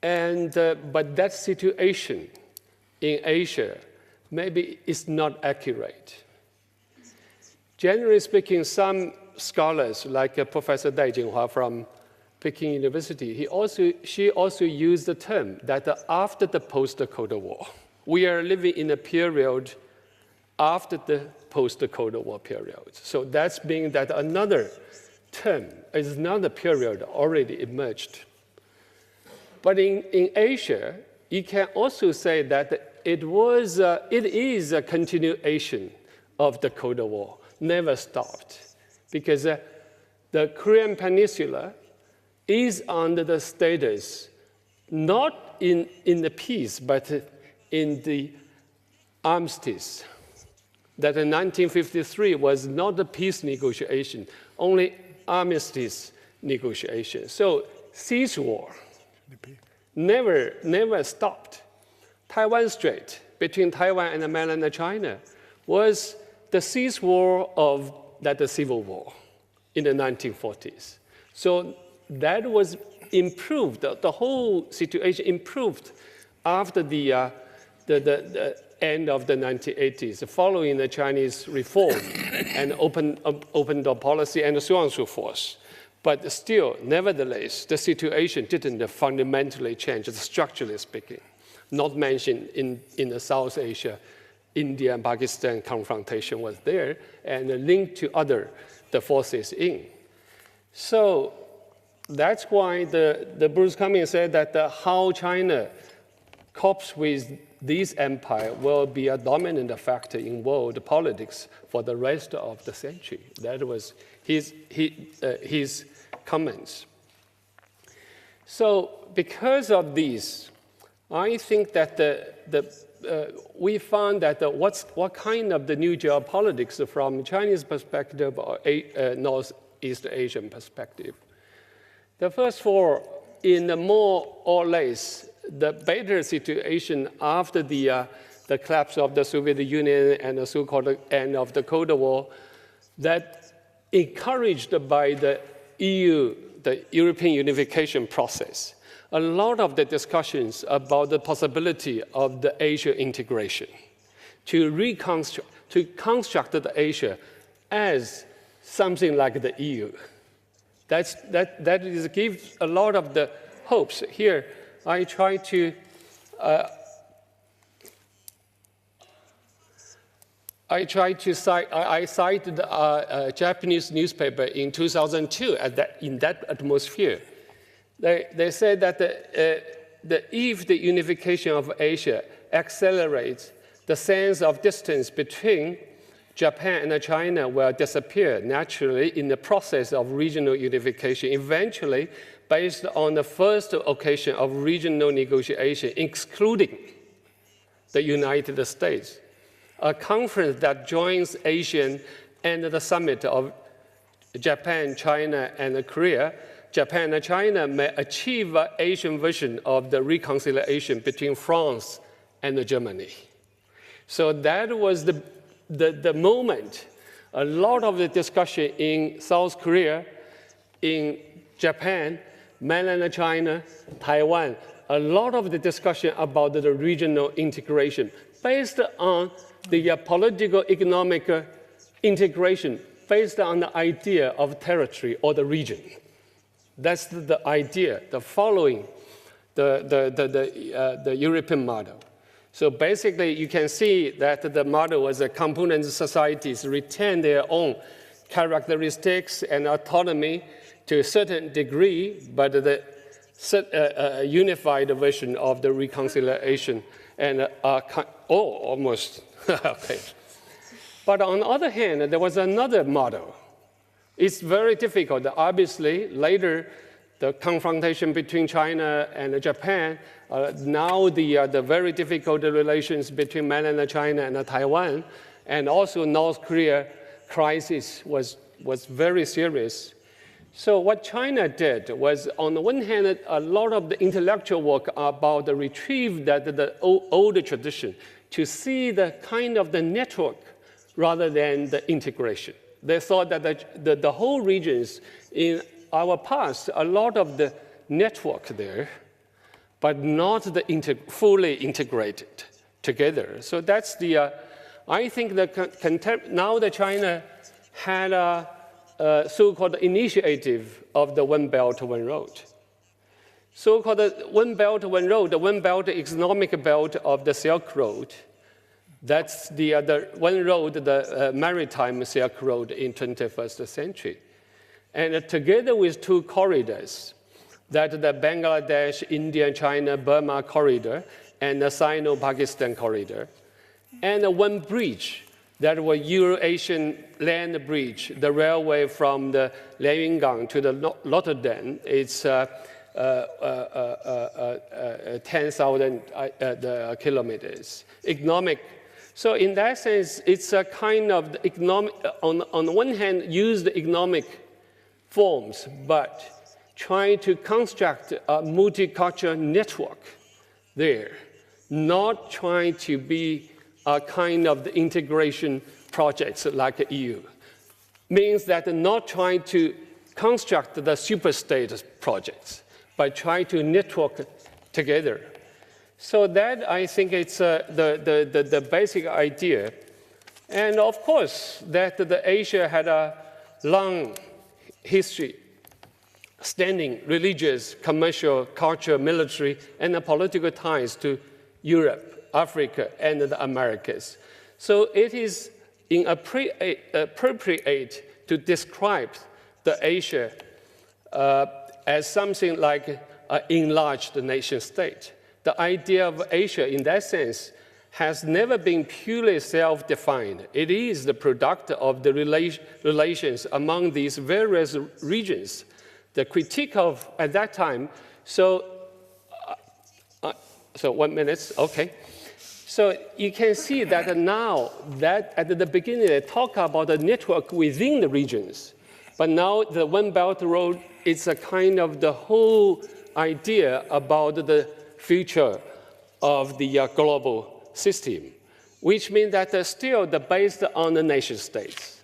And, but that situation in Asia maybe is not accurate. Generally speaking, some scholars, like Professor Dai Jinghua from Peking University, she also used the term that after the post-Cold War, we are living in a period after the post-Cold War period. So that's being that another term is another period already emerged. But in Asia, you can also say that it is a continuation of the Cold War, never stopped, because the Korean Peninsula is under the status, not in the peace, but in the armistice. That in 1953 was not a peace negotiation, only armistice negotiation. So cease war never stopped. Taiwan Strait between Taiwan and mainland China was the cease war of the Civil War in the 1940s. So that was improved. The whole situation improved after the end of the 1980s, following the Chinese reform and open door policy and so on and so forth. But still, nevertheless, the situation didn't fundamentally change, structurally speaking. Not mentioned in the South Asia, India and Pakistan confrontation was there, and linked to the forces in. So that's why the Bruce Cummings said that how China copes with this empire will be a dominant factor in world politics for the rest of the century. That was his comments. So because of this, I think that we found that what kind of the new geopolitics from Chinese perspective or Northeast Asian perspective. The first four, in the more or less the better situation after the collapse of the Soviet Union and the so-called end of the Cold War, that encouraged by the EU, the European unification process, a lot of the discussions about the possibility of the Asia integration, to construct the Asia as something like the EU. That gives a lot of the hopes. Here, I try to cited a Japanese newspaper in 2002 in that atmosphere. They said that if the unification of Asia accelerates, the sense of distance between Japan and China will disappear naturally in the process of regional unification, eventually based on the first occasion of regional negotiation, excluding the United States. A conference that joins ASEAN and the summit of Japan, China, and Korea, Japan and China may achieve an Asian version of the reconciliation between France and Germany. So that was the moment. A lot of the discussion in South Korea, in Japan, mainland China, Taiwan, a lot of the discussion about the regional integration based on the political economic integration based on the idea of territory or the region. That's the idea, the following the European model. So basically, you can see that the model was that component societies retain their own characteristics and autonomy to a certain degree, but the unified version of the reconciliation and almost okay. But on the other hand, there was another model. It's very difficult. Obviously, later, the confrontation between China and Japan, now the very difficult relations between mainland China and Taiwan, and also North Korea crisis was very serious. So what China did was, on the one hand, a lot of the intellectual work about the retrieve the old tradition, to see the kind of the network rather than the integration. They thought that the whole regions in our past, a lot of the network there, but not the fully integrated together. So that's I think now that China had so-called initiative of the One Belt, One Road. So-called One Belt, One Road, the One Belt economic belt of the Silk Road. That's the One Road, the maritime Silk Road in 21st century. And together with two corridors, that the Bangladesh, India, China, Burma corridor, and the Sino-Pakistan corridor, and one bridge, that was Euro-Asian land bridge, the railway from the Lianyungang to the Rotterdam. It's 10,000 kilometers. Economic. So in that sense, it's a kind of economic, on the one hand, use the economic forms, but trying to construct a multicultural network there, not trying to be a kind of the integration projects like the EU. Means that not trying to construct the superstate projects, but try to network together. So that, I think, it's the basic idea. And of course, that the Asia had a long history, standing religious, commercial, cultural, military, and political ties to Europe, Africa, and the Americas. So it is appropriate to describe the Asia as something like an enlarged nation state. The idea of Asia, in that sense, has never been purely self-defined. It is the product of the relations among these various regions. The critique of, at that time, so 1 minute, okay. So you can see that now, that at the beginning they talk about the network within the regions, but now the One Belt Road is a kind of the whole idea about the future of the global system, which means that still based on the nation states.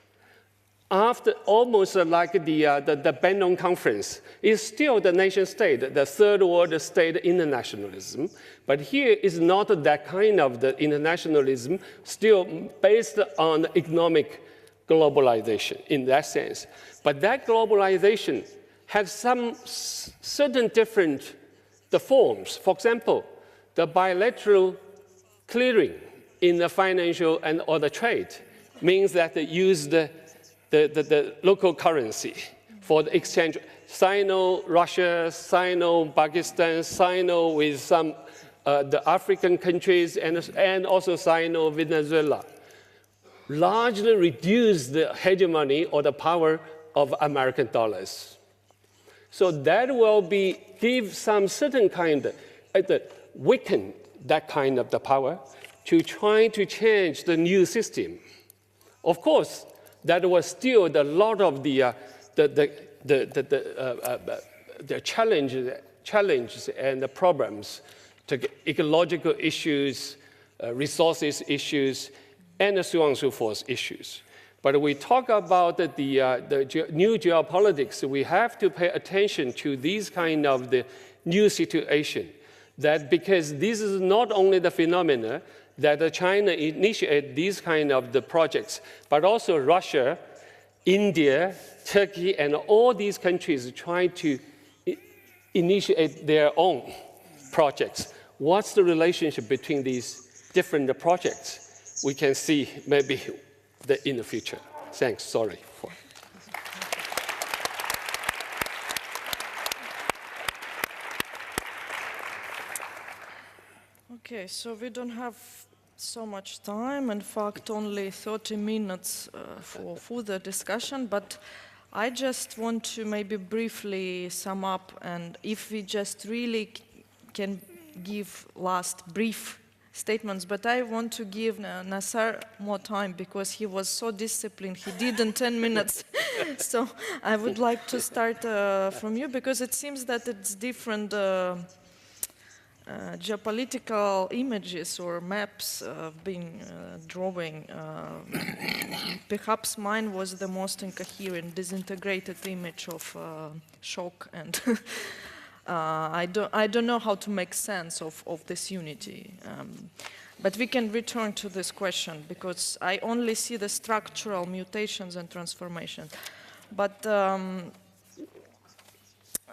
After almost like the Bandung Conference, is still the nation state, the third world state internationalism. But here is not that kind of the internationalism, still based on economic globalization in that sense. But that globalization has some certain different forms. For example, the bilateral clearing in the financial and or the trade means that they use the local currency for the exchange. Sino-Russia, Sino-Pakistan, Sino with some the African countries, and also Sino-Venezuela, largely reduce the hegemony or the power of American dollars. So that will give some certain kind of, weaken that kind of the power to try to change the new system. Of course, that was still a lot of the challenges and the problems, to ecological issues, resources issues, and so on and so forth issues. But we talk about the new geopolitics, we have to pay attention to these kind of the new situation. That because this is not only the phenomena that China initiate these kind of the projects, but also Russia, India, Turkey, and all these countries try to initiate their own projects. What's the relationship between these different projects? We can see maybe in the future. Thanks, sorry.
Okay, so we don't have so much time, in fact only 30 minutes for further discussion, but I just want to maybe briefly sum up, and if we just really can give last brief statements, but I want to give Nasser more time because he was so disciplined, he did in 10 minutes. So I would like to start from you, because it seems that it's different geopolitical images or maps being drawing. Perhaps mine was the most incoherent, disintegrated image of shock, and I don't know how to make sense of this unity. But we can return to this question, because I only see the structural mutations and transformations. But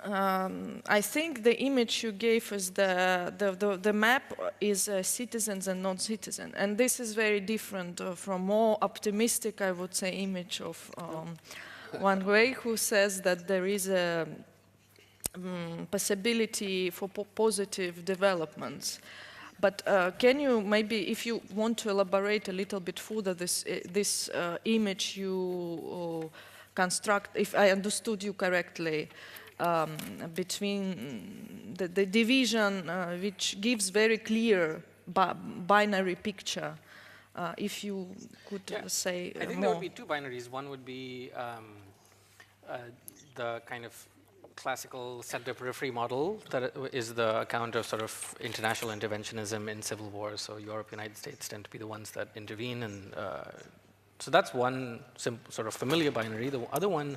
I think the image you gave is the map is citizens and non-citizen, and this is very different from more optimistic, I would say, image of Wang, who says that there is a possibility for positive developments. But can you maybe, if you want to elaborate a little bit further, this image you construct, if I understood you correctly, between the division which gives very clear binary picture, if you could say
I think
more.
there would be two binaries. One would be the kind of classical center-periphery model that is the account of sort of international interventionism in civil wars. So Europe, United States tend to be the ones that intervene, and so that's one sort of familiar binary. The other one,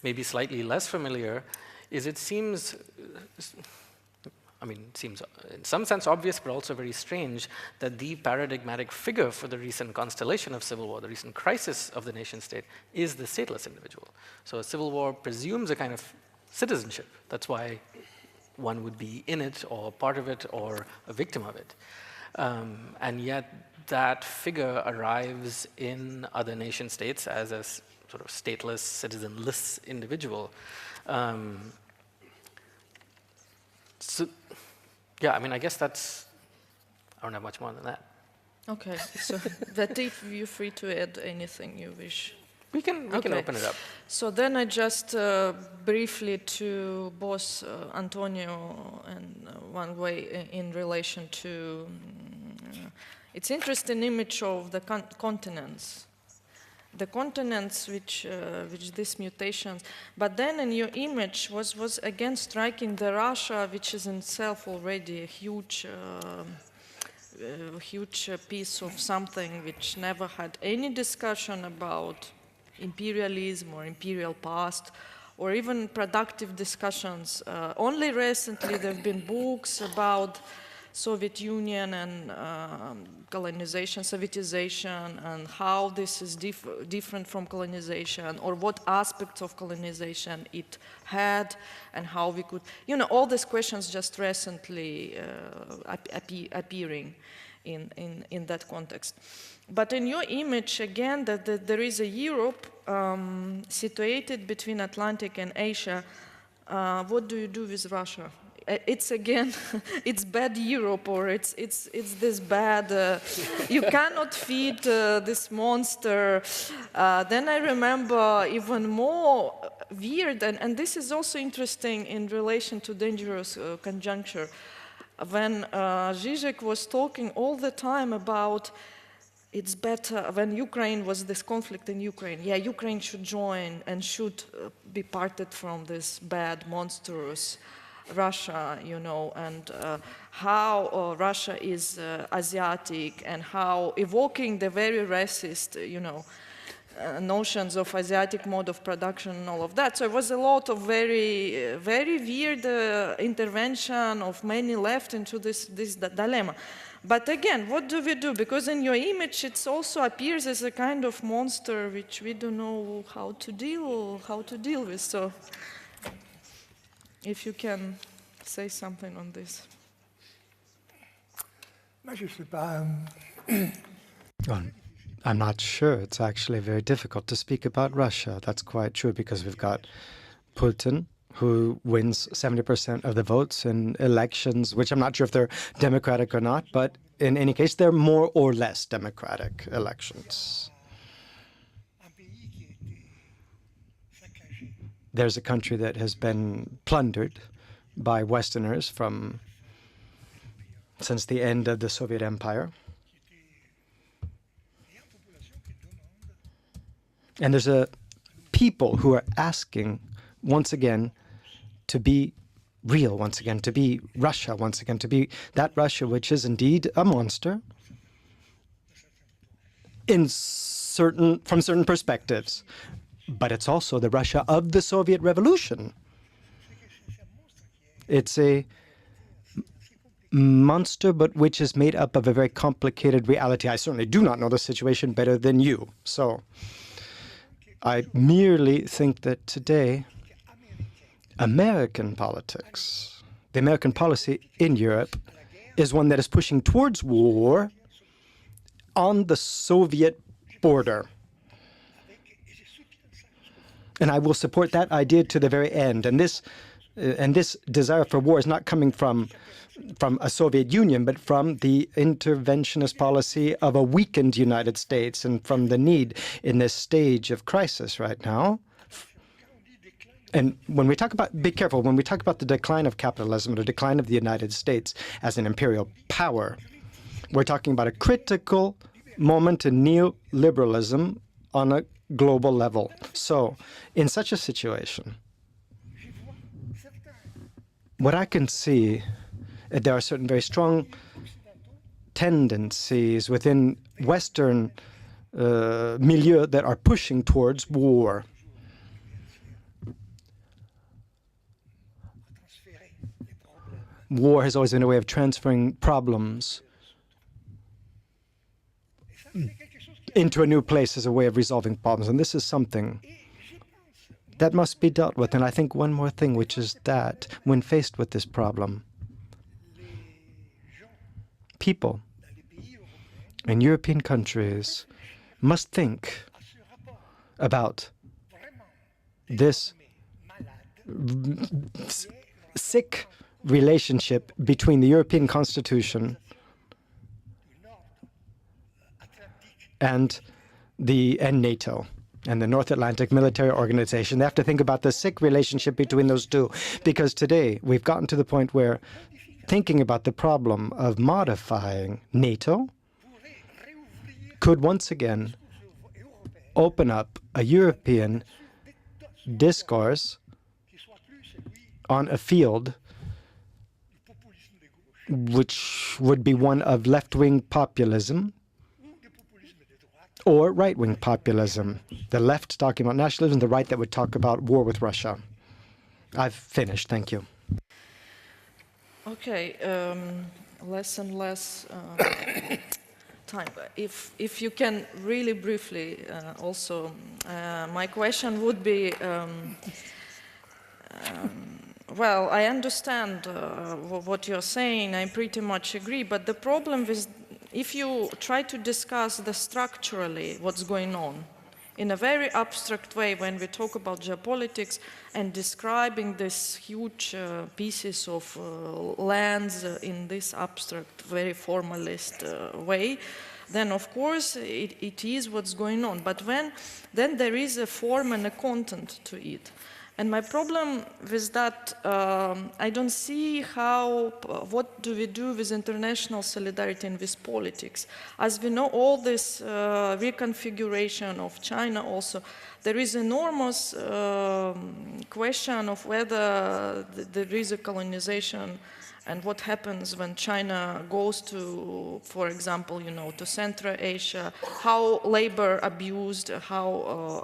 maybe slightly less familiar, is it seems, I mean, it seems in some sense obvious, but also very strange, that the paradigmatic figure for the recent constellation of civil war, the recent crisis of the nation state, is the stateless individual. So a civil war presumes a kind of citizenship. That's why one would be in it, or part of it, or a victim of it. And yet that figure arrives in other nation states as a sort of stateless, citizenless individual. So, yeah, I mean, I guess that's, I don't have much more than that.
Okay, so that if you're free to add anything you wish.
We can open it up.
So then I just briefly to both Antonio and Wang in relation to, it's interesting image of the continents. The continents which these mutations, but then in your image was again striking the Russia, which is in itself already a huge piece of something which never had any discussion about imperialism or imperial past, or even productive discussions. Only recently there have been books about Soviet Union and colonization, Sovietization, and how this is different from colonization, or what aspects of colonization it had, and how we could, you know, all these questions just recently appearing in that context. But in your image, again, that there is a Europe situated between Atlantic and Asia. What do you do with Russia? It's again, it's bad Europe, or it's this bad. You cannot feed this monster. Then I remember even more weird, and this is also interesting in relation to dangerous conjuncture, when Zizek was talking all the time about it's better when Ukraine was this conflict in Ukraine. Yeah, Ukraine should join and should be parted from this bad, monstrous Russia, you know, and how Russia is Asiatic, and how evoking the very racist, you know, notions of Asiatic mode of production and all of that. So it was a lot of very, very weird intervention of many left into this dilemma. But again, what do we do? Because in your image, it also appears as a kind of monster which we don't know how to deal with. So if you can say something on this.
I'm not sure. It's actually very difficult to speak about Russia. That's quite true, because we've got Putin, who wins 70% of the votes in elections, which I'm not sure if they're democratic or not, but in any case, they're more or less democratic elections. There's a country that has been plundered by Westerners since the end of the Soviet Empire. And there's a people who are asking, once again, to be real, once again, to be Russia, once again, to be that Russia which is indeed a monster from certain perspectives. But it's also the Russia of the Soviet Revolution. It's a monster, but which is made up of a very complicated reality. I certainly do not know the situation better than you. So I merely think that today, American politics, the American policy in Europe, is one that is pushing towards war on the Soviet border. And I will support that idea to the very end. And this desire for war is not coming from a Soviet Union, but from the interventionist policy of a weakened United States and from the need in this stage of crisis right now. And when we talk about, be careful, when we talk about the decline of capitalism, the decline of the United States as an imperial power, we're talking about a critical moment in neoliberalism on a global level. So, in such a situation, what I can see, there are certain very strong tendencies within Western milieu that are pushing towards war. War has always been a way of transferring problems into a new place as a way of resolving problems. And this is something that must be dealt with. And I think one more thing, which is that when faced with this problem, people in European countries must think about this sick relationship between the European Constitution and NATO and the North Atlantic Military Organization. They have to think about the sick relationship between those two, because today we've gotten to the point where thinking about the problem of modifying NATO could once again open up a European discourse on a field which would be one of left-wing populism or right-wing populism. The left talking about nationalism, the right that would talk about war with Russia. I've finished. Thank you.
Okay, less and less time. If you can really briefly also, my question would be, well, I understand what you're saying, I pretty much agree, but the problem is if you try to discuss the structurally what's going on in a very abstract way when we talk about geopolitics and describing these huge pieces of lands in this abstract, very formalist way, then of course it is what's going on. But then there is a form and a content to it. And my problem with that, I don't see what do we do with international solidarity and with politics. As we know, all this reconfiguration of China also, there is enormous question of whether there is a colonization and what happens when China goes to, for example, to Central Asia, how labor abused, how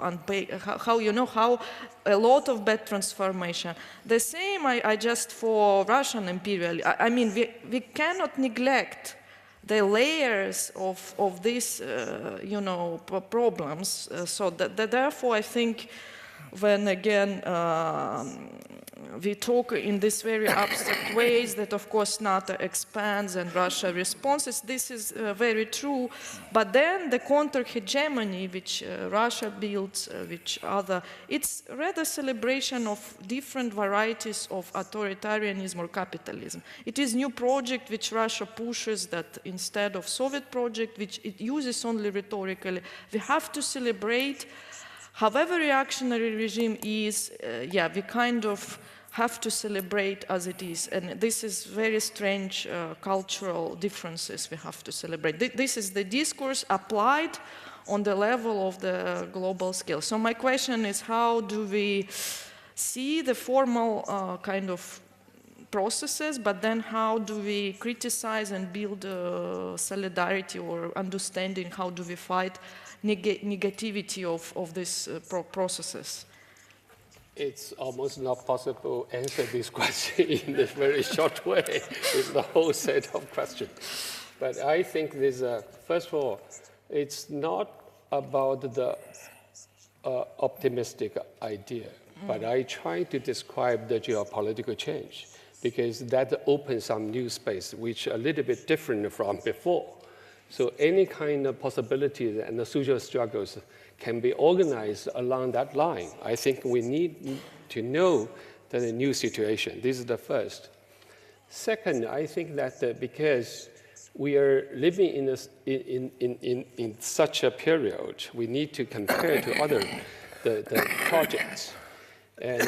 a lot of bad transformation. The same, I just for Russian imperial. I mean, we cannot neglect the layers of these, problems. So therefore, I think when again we talk in this very abstract ways that of course NATO expands and Russia responses, this is very true, but then the counter-hegemony which Russia builds, which other, it's rather celebration of different varieties of authoritarianism or capitalism. It is new project which Russia pushes that instead of Soviet project, which it uses only rhetorically, we have to celebrate. However reactionary regime is, we kind of have to celebrate as it is. And this is very strange cultural differences we have to celebrate. This is the discourse applied on the level of the global scale. So my question is, how do we see the formal kind of processes, but then how do we criticize and build solidarity or understanding, how do we fight negativity of these processes?
It's almost not possible to answer this question in a very short way with the whole set of questions. But I think this, first of all, it's not about the optimistic idea, but I try to describe the geopolitical change because that opens some new space, which a little bit different from before. So any kind of possibilities and the social struggles can be organized along that line. I think we need to know that a new situation. This is the first. Second, I think that because we are living in such a period, we need to compare to other the projects. And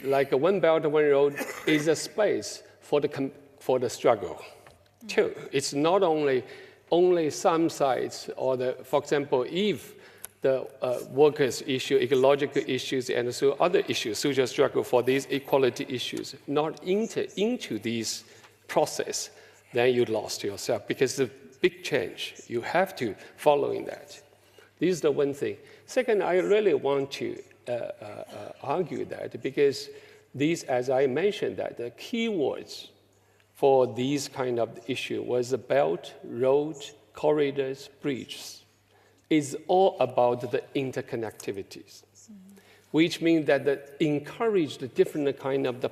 like a One Belt, One Road is a space for the struggle. Too. It's not only some sides or for example, if the workers' issue, ecological issues, and so other issues, social struggle for these equality issues, not into these process, then you lost yourself because the big change, you have to follow in that. This is the one thing. Second, I really want to argue that because these, as I mentioned, that the keywords for these kind of issue was the belt, road, corridors, bridges. It's all about the interconnectivities, which means that encourage the different kind of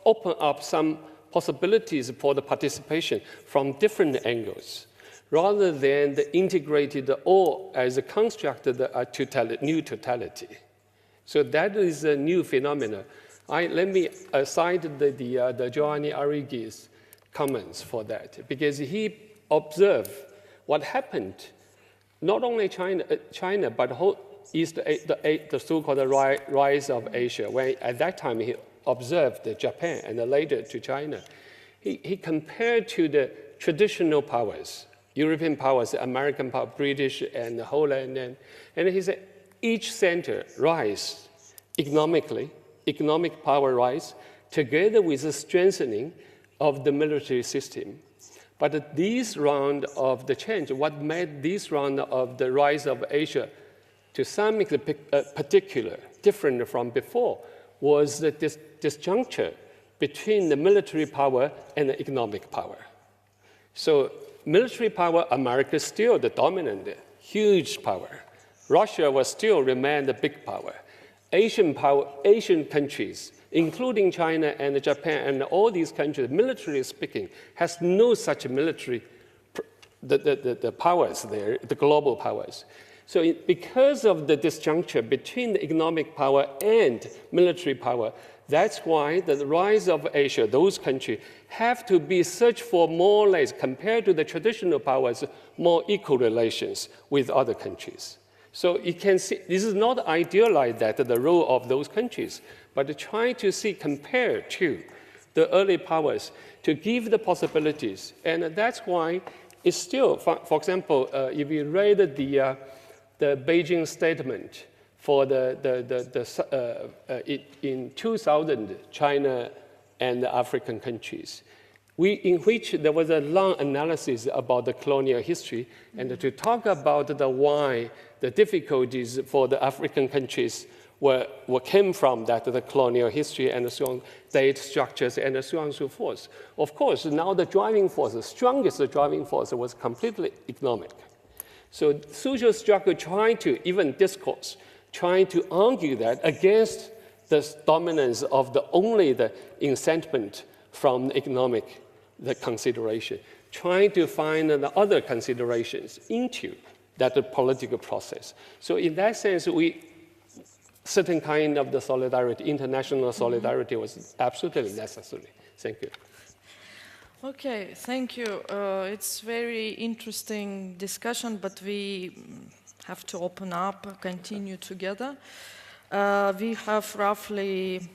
open up some possibilities for the participation from different angles, rather than the integrated all as a constructed new totality. So that is a new phenomenon. Let me cite the Giovanni Arrighi's comments for that, because he observed what happened, not only China but whole the so-called rise of Asia, when at that time he observed Japan and later to China. He compared to the traditional powers, European powers, American power, British and Holland, and he said each center rise economically, economic power rise, together with the strengthening of the military system. But this round of the change, what made this round of the rise of Asia to some extent particular, different from before, was the disjuncture between the military power and the economic power. So military power, America is still the dominant, huge power. Russia was still remain the big power. Asian countries, including China and Japan and all these countries, militarily speaking, has no such military, the powers there, the global powers. So because of the disjuncture between the economic power and military power, that's why the rise of Asia, those countries, have to be searched for more or less, compared to the traditional powers, more equal relations with other countries. So you can see, this is not idealized that the role of those countries, but try to see, compare to the early powers to give the possibilities. And that's why it's still, for example, if you read the Beijing statement for in 2000, China and the African countries, in which there was a long analysis about the colonial history and to talk about why the difficulties for the African countries came from the colonial history and so on, state structures and so on and so forth. Of course, now the driving force, the strongest driving force was completely economic. So social struggle trying to, even discourse, trying to argue that against the dominance of only the incentives from economic consideration, trying to find the other considerations into that political process. So in that sense, certain kind of the solidarity, international solidarity was absolutely necessary. Thank you.
Okay, thank you. It's very interesting discussion, but we have to open up, continue together. We have roughly,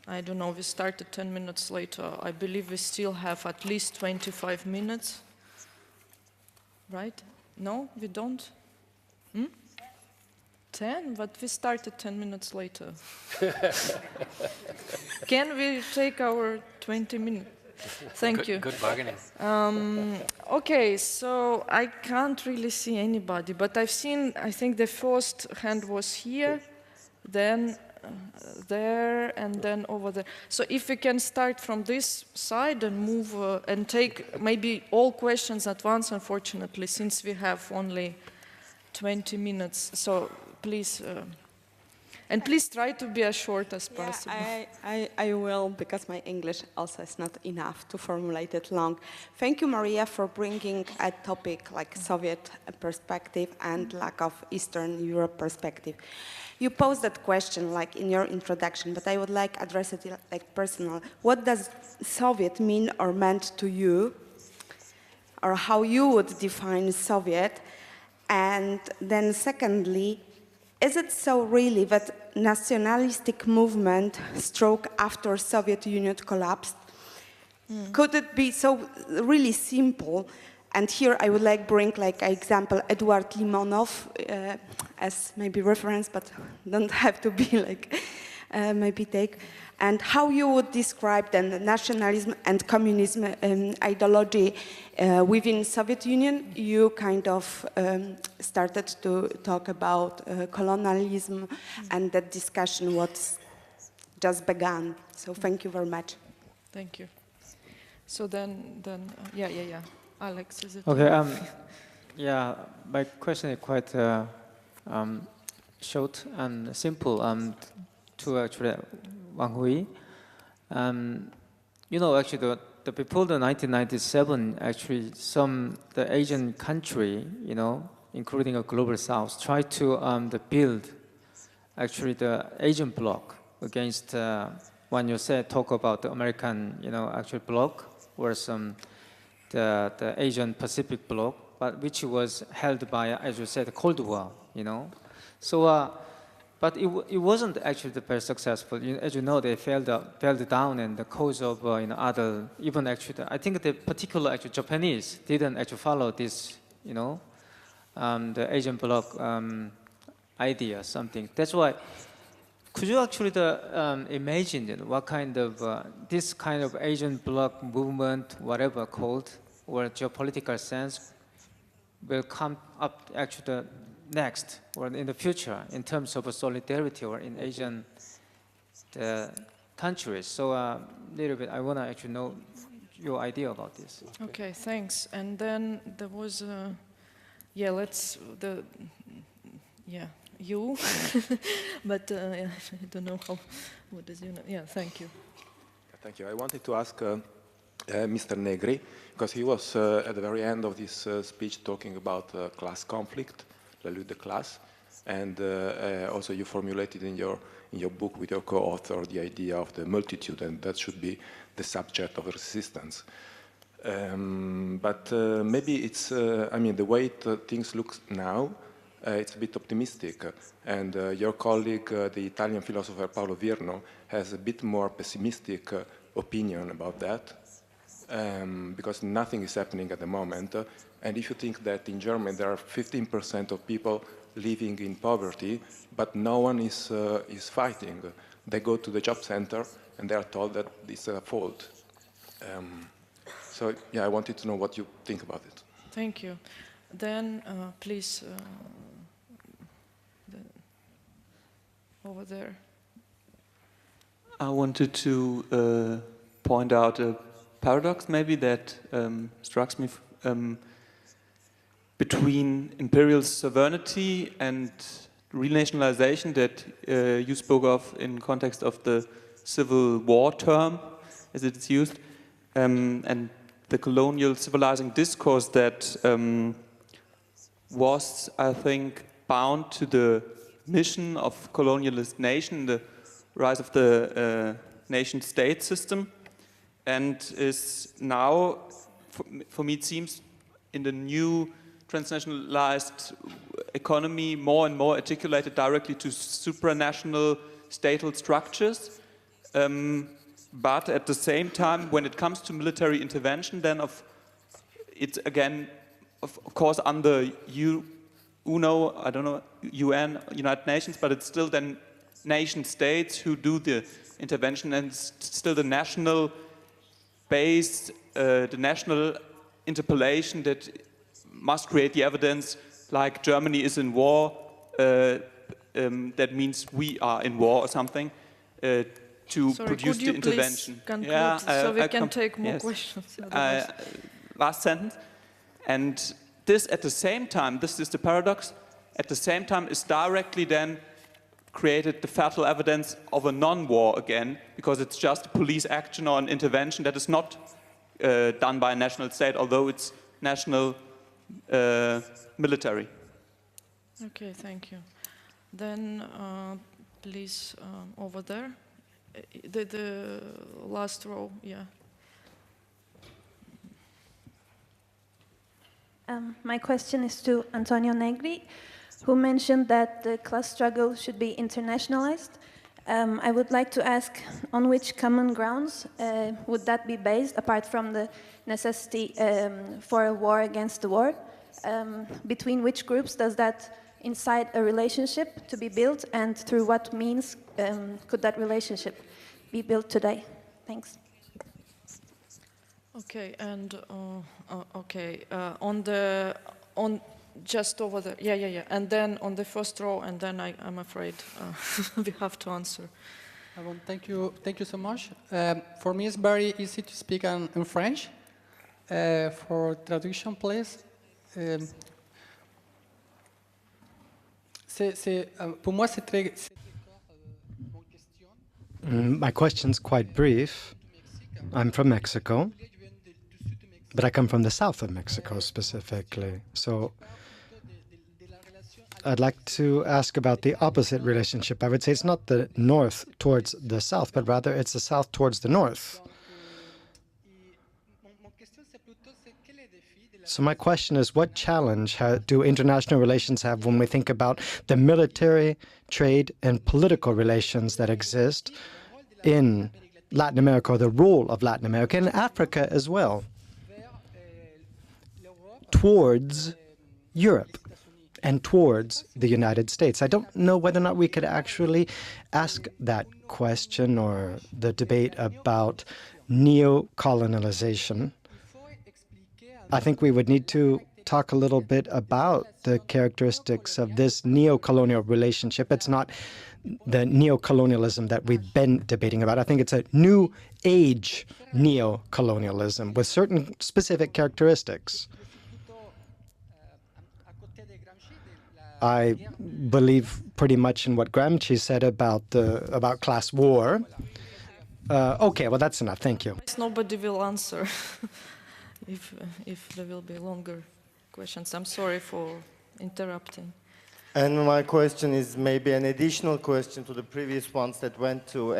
I don't know, we started 10 minutes later. I believe we still have at least 25 minutes. Right? No, we don't? 10? But we started 10 minutes later. Can we take our 20 minutes? Thank you.
Good bargaining.
Okay, so I can't really see anybody, but I've seen, I think the first hand was here, then there, and then over there. So if we can start from this side and move and take maybe all questions at once, unfortunately, since we have only 20 minutes. So please, and please try to be as short as possible.
I will, because my English also is not enough to formulate it long. Thank you, Maria, for bringing a topic like Soviet perspective and lack of Eastern Europe perspective. You posed that question like in your introduction, but I would like to address it like personal. What does Soviet mean or meant to you? Or how you would define Soviet? And then secondly, is it so really that nationalistic movement stroke after Soviet Union collapsed? Could it be so really simple? And here I would like bring like an example, Eduard Limonov, as maybe reference, but don't have to be like maybe take. And how you would describe then the nationalism and communism ideology within Soviet Union? You kind of started to talk about colonialism, and that discussion was just began. So thank you very much.
Thank you. So then, yeah. Alex, is it?
Okay. Yeah, my question is quite short and simple. To actually Wang Hui. You know, actually, before the 1997, actually, the Asian country, you know, including a global South, tried to build actually the Asian bloc against when you talk about the American, you know, actual bloc or the Asian Pacific bloc, but which was held by, as you said, the Cold War, you know. So, but it wasn't actually very successful. As you know, they fell down, and the cause of you know, other, even actually, I think the particular actually Japanese didn't actually follow this, you know, the Asian bloc idea, something. That's why. Could you actually imagine what kind of this kind of Asian bloc movement, whatever called, or geopolitical sense, will come up actually next or in the future in terms of solidarity or in Asian countries? So a little bit, I want to actually know your idea about this.
Okay, thanks. And then there was, you, but I don't know how, what is your name? Yeah, thank you.
Thank you. I wanted to ask Mr. Negri, because he was at the very end of this speech talking about class conflict, la lutte de classe, and also you formulated in your book with your co-author the idea of the multitude, and that should be the subject of resistance. But maybe it's, I mean, the way things look now, it's a bit optimistic, and your colleague, the Italian philosopher Paolo Virno, has a bit more pessimistic opinion about that, because nothing is happening at the moment. And if you think that in Germany there are 15% of people living in poverty, but no one is fighting. They go to the job center and they are told that it's a fault. So yeah, I wanted to know what you think about it.
Thank you. Then please, over there.
I wanted to point out a paradox maybe that strikes me between imperial sovereignty and renationalization that you spoke of in context of the Civil War term as it's used, and the colonial civilizing discourse that was, I think, bound to the mission of colonialist nation, the rise of the nation-state system, and is now, for me it seems, in the new transnationalized economy more and more articulated directly to supranational statal structures. But at the same time, when it comes to military intervention, then it's again, of course, under UNO, I don't know, UN, United Nations, but it's still then nation states who do the intervention, and it's still the national base, the national interpellation that must create the evidence, like Germany is in war, that means we are in war or something, to produce the intervention.
Conclude, yeah, so we can take more questions.
Last sentence. And this, at the same time, this is the paradox, at the same time is directly then created the fatal evidence of a non-war again, because it's just a police action or an intervention that is not done by a national state, although it's national military.
Okay, thank you. Then, please, over there, the last row, yeah.
My question is to Antonio Negri, who mentioned that the class struggle should be internationalized. I would like to ask, on which common grounds would that be based, apart from the necessity for a war against the war? Between which groups does that incite a relationship to be built, and through what means could that relationship be built today? Thanks.
Okay, and on just over there, yeah, and then on the first row, and then I'm afraid we have to answer.
Thank you so much. For me, it's very easy to speak in French. For traduction, please. Pour moi, c'est très.
My question's quite brief. I'm from Mexico, but I come from the south of Mexico specifically. So I'd like to ask about the opposite relationship. I would say it's not the north towards the south, but rather it's the south towards the north. So my question is, what challenge do international relations have when we think about the military, trade, and political relations that exist in Latin America, or the role of Latin America, and Africa as well, towards Europe and towards the United States? I don't know whether or not we could actually ask that question, or the debate about neo-colonialization. I think we would need to talk a little bit about the characteristics of this neo-colonial relationship. It's not the neo-colonialism that we've been debating about. I think it's a new age neo-colonialism with certain specific characteristics. I believe pretty much in what Gramsci said about class war. Okay, well, that's enough. Thank you.
Nobody will answer if there will be longer questions. I'm sorry for interrupting.
And my question is maybe an additional question to the previous ones that went to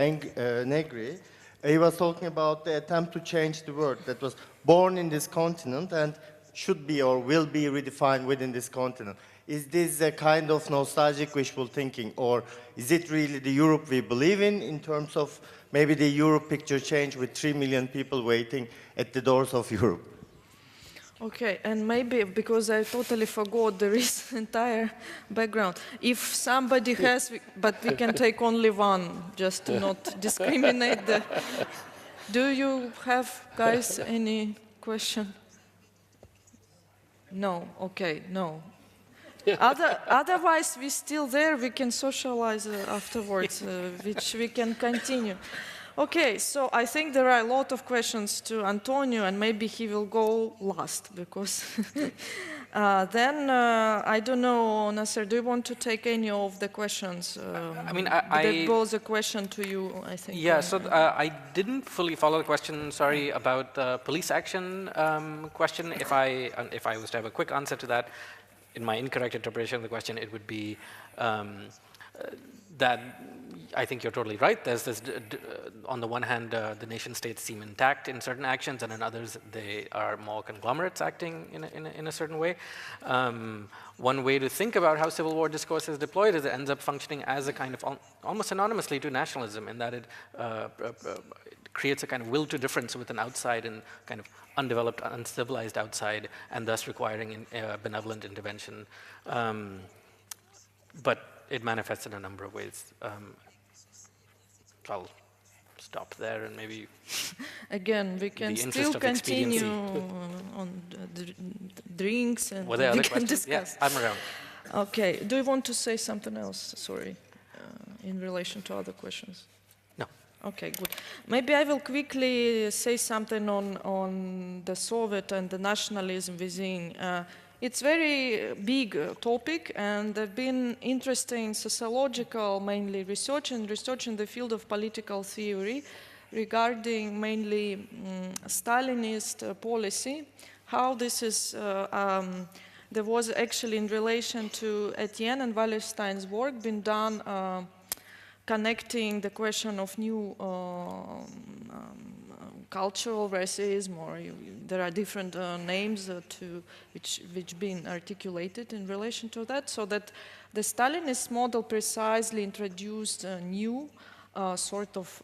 Negri. He was talking about the attempt to change the world that was born in this continent and should be or will be redefined within this continent. Is this a kind of nostalgic wishful thinking, or is it really the Europe we believe in terms of maybe the Europe picture change with 3 million people waiting at the doors of Europe?
Okay, and maybe because I totally forgot there is entire background. If somebody has, but we can take only one, just to not discriminate. Do you have, guys, any question? No, okay, no. Otherwise, we're still there, we can socialize afterwards, which we can continue. Okay, so I think there are a lot of questions to Antonio, and maybe he will go last, because then, I don't know, Nasser, do you want to take any of the questions? That was a question to you, I think.
Yeah, so I didn't fully follow the question, sorry, about the police action question. If I was to have a quick answer to that, in my incorrect interpretation of the question, it would be that I think you're totally right. There's this, on the one hand, the nation states seem intact in certain actions, and in others, they are more conglomerates acting in a certain way. One way to think about how civil war discourse is deployed is it ends up functioning as a kind of almost synonymously to nationalism, in that it creates a kind of will to difference with an outside and kind of undeveloped, uncivilized outside, and thus requiring benevolent intervention. But it manifests in a number of ways. I'll stop there and maybe...
Again, we can still continue on the drinks and
were there
we
other
can
questions?
discuss.
Yes, I'm around.
Okay, do you want to say something else, sorry, in relation to other questions?
No.
Okay, good. Maybe I will quickly say something on the Soviet and the nationalism within. it's very big topic, and there have been interesting sociological, mainly research in the field of political theory regarding mainly Stalinist policy, how this is, there was actually in relation to Etienne and Wallerstein's work been done connecting the question of new cultural racism, or there are different names to which been articulated in relation to that, so that the Stalinist model precisely introduced a new sort of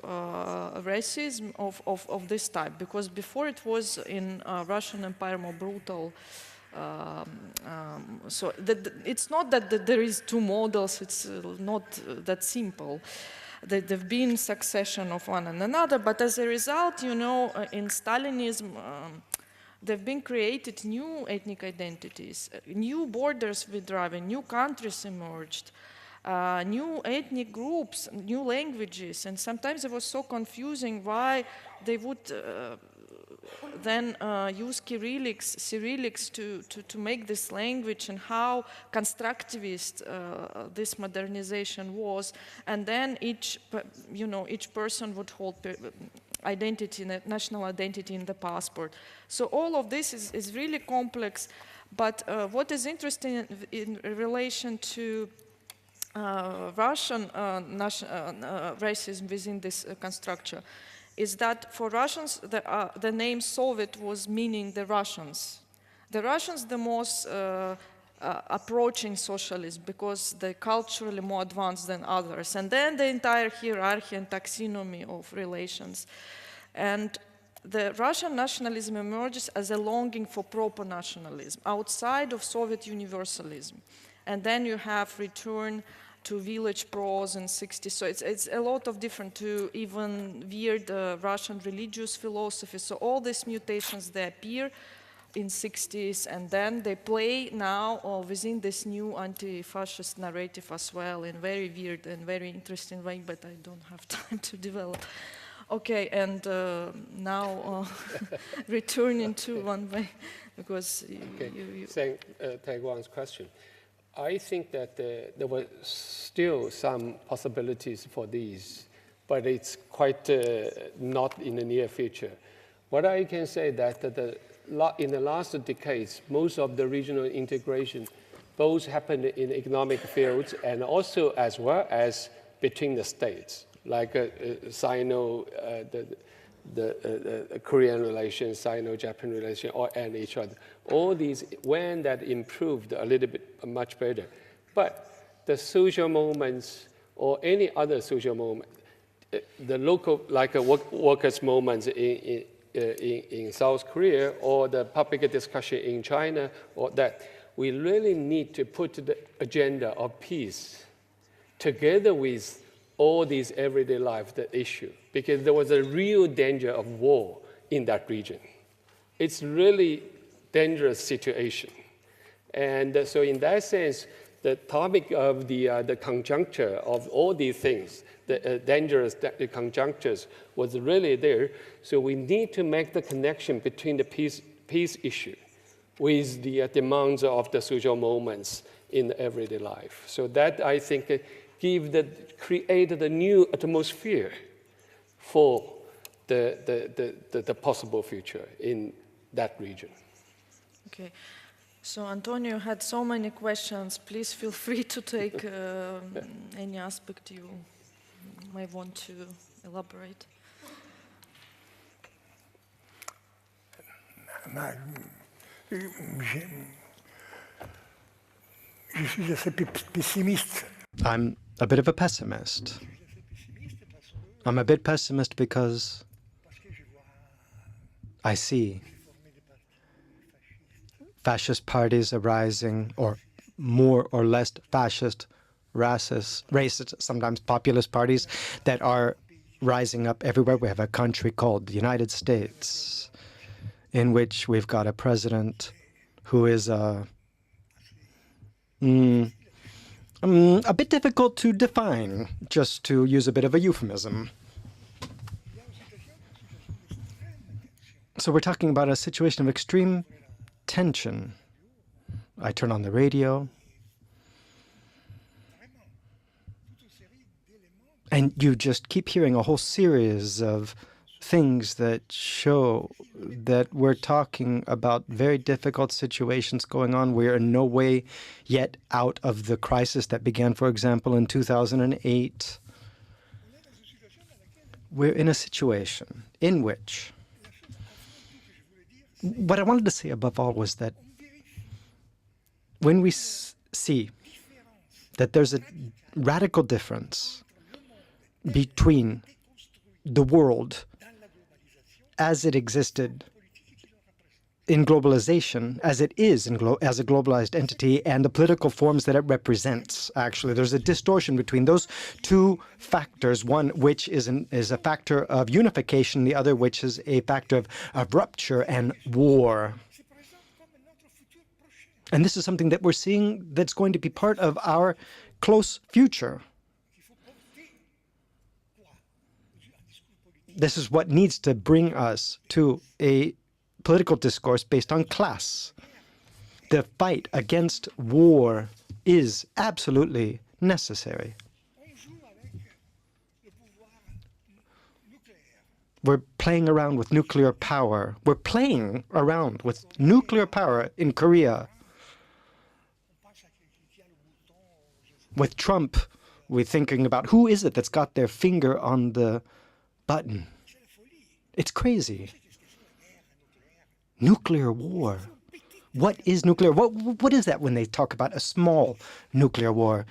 racism of this type, because before it was in Russian Empire more brutal. So it's not that there is two models, it's not that simple. There've been succession of one and another, but as a result, you know, in Stalinism, they've been created new ethnic identities, new borders were driven, new countries emerged, new ethnic groups, new languages, and sometimes it was so confusing why they would then use Cyrillics to make this language, and how constructivist this modernization was. And then each person would hold identity, national identity in the passport. So all of this is really complex. But what is interesting in relation to Russian racism within this construction is that for Russians, the name Soviet was meaning the Russians. The Russians, the most approaching socialism because they're culturally more advanced than others. And then the entire hierarchy and taxonomy of relations. And the Russian nationalism emerges as a longing for proper nationalism outside of Soviet universalism. And then you have return to village prose in 60s. So it's a lot of different, to even weird Russian religious philosophy. So all these mutations, they appear in 60s, and then they play now within this new anti-fascist narrative as well in very weird and very interesting way, but I don't have time to develop. Okay, and now returning to one way, because
take Wang's question. I think that there were still some possibilities for these, but it's quite not in the near future. What I can say that in the last decades, most of the regional integration both happened in economic fields and also as well as between the states, like Sino, the Korean relations, Sino-Japan relations, and each other. All these, when that improved a little bit, much better. But the social movements or any other social movement, the local, like workers' movements in South Korea, or the public discussion in China, or that, we really need to put the agenda of peace together with all these everyday life, the issue, because there was a real danger of war in that region. It's really dangerous situation. And so in that sense, the topic of the conjuncture of all these things, the dangerous conjunctures was really there. So we need to make the connection between the peace issue with the demands of the social movements in everyday life. So that, I think, created a new atmosphere for the possible future in that region.
Okay. So Antonio had so many questions. Please feel free to take any aspect you might want to elaborate.
Je suis assez pessimiste.
I'm a bit of a pessimist. I'm a bit pessimist because I see fascist parties arising, or more or less fascist, racist, sometimes populist parties that are rising up everywhere. We have a country called the United States, in which we've got a president who is a bit difficult to define, just to use a bit of a euphemism. So we're talking about a situation of extreme tension I turn on the radio, and you just keep hearing a whole series of things that show that we're talking about very difficult situations going on. We're in no way yet out of the crisis that began, for example, in 2008. We're in a situation in which what I wanted to say above all was that when we see that there's a radical difference between the world as it existed in globalization, as it is as a globalized entity, and the political forms that it represents, actually. There's a distortion between those two factors, one which is a factor of unification, the other which is a factor of rupture and war. And this is something that we're seeing that's going to be part of our close future. This is what needs to bring us to a political discourse based on class. The fight against war is absolutely necessary. We're playing around with nuclear power. We're playing around with nuclear power in Korea. With Trump, we're thinking about who is it that's got their finger on the button. It's crazy. Nuclear war. What is nuclear? What is that when they talk about a small nuclear war?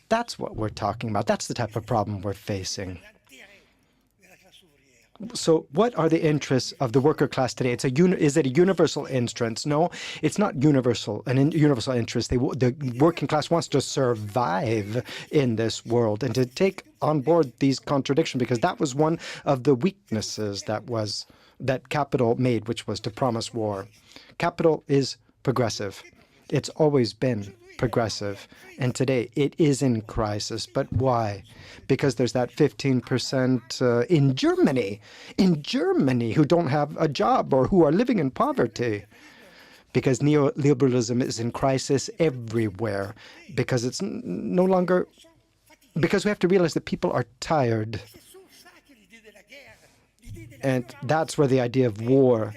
That's what we're talking about. That's the type of problem we're facing. So what are the interests of the worker class today? Is it a universal interest? No, it's not universal. An universal interest. The working class wants to survive in this world and to take on board these contradictions, because that was one of the weaknesses that capital made, which was to promise war. Capital is progressive. It's always been progressive. And today it is in crisis. But why? Because there's that 15% in Germany who don't have a job or who are living in poverty. Because neoliberalism is in crisis everywhere. Because it's no longer... Because we have to realize that people are tired. And that's where the idea of war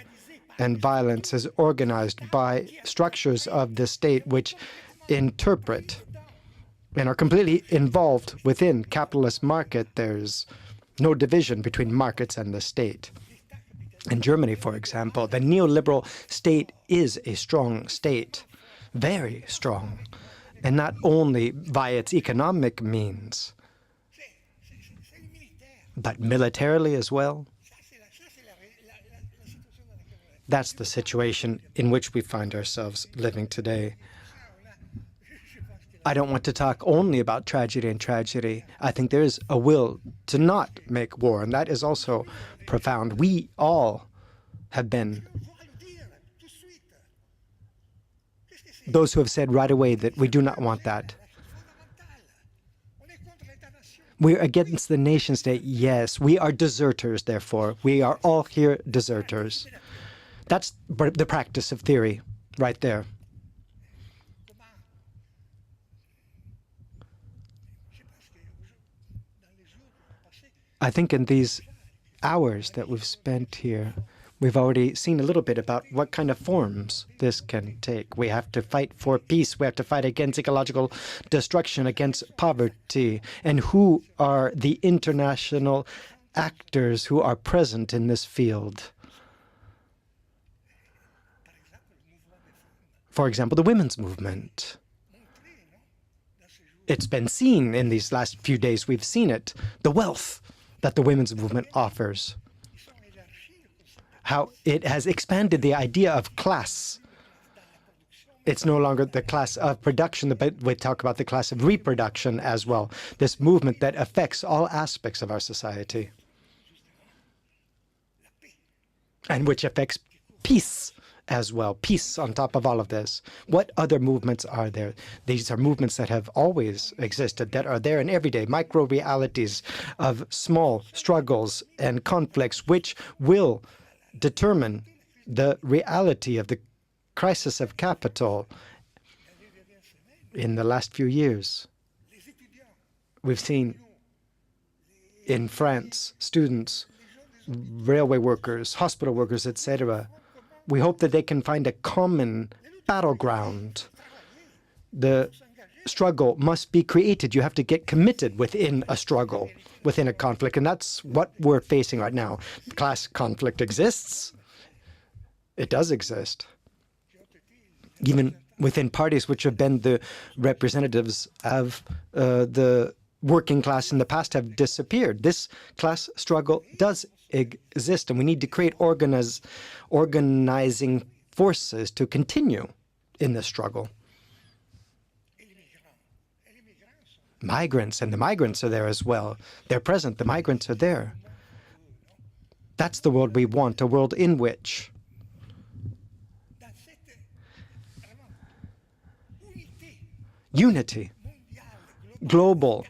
and violence is organized by structures of the state which interpret and are completely involved within capitalist market. There's no division between markets and the state. In Germany, for example, the neoliberal state is a strong state, very strong, and not only by its economic means, but militarily as well. That's the situation in which we find ourselves living today. I don't want to talk only about tragedy and tragedy. I think there is a will to not make war, and that is also profound. We all have been those who have said right away that we do not want that. We're against the nation state. Yes, we are deserters, therefore. We are all here deserters. That's the practice of theory right there. I think in these hours that we've spent here, we've already seen a little bit about what kind of forms this can take. We have to fight for peace. We have to fight against ecological destruction, against poverty. And who are the international actors who are present in this field? For example, the women's movement. It's been seen in these last few days. We've seen it. The wealth that the women's movement offers. How it has expanded the idea of class. It's no longer the class of production, but we talk about the class of reproduction as well. This movement that affects all aspects of our society. And which affects peace as well. Peace on top of all of this. What other movements are there? These are movements that have always existed, that are there in everyday micro-realities of small struggles and conflicts, which will determine the reality of the crisis of capital In the last few years, we've seen in France, students, railway workers, hospital workers, etc. We hope that they can find a common battleground. The struggle must be created. You have to get committed within a struggle, within a conflict, and that's what we're facing right now. Class conflict exists. It does exist. Even within parties which have been the representatives of the working class in the past have disappeared. This class struggle does exist, and we need to create organizing forces to continue in this struggle. Migrants, and the migrants are there as well. They're present, the migrants are there. That's the world we want, a world in which unity, global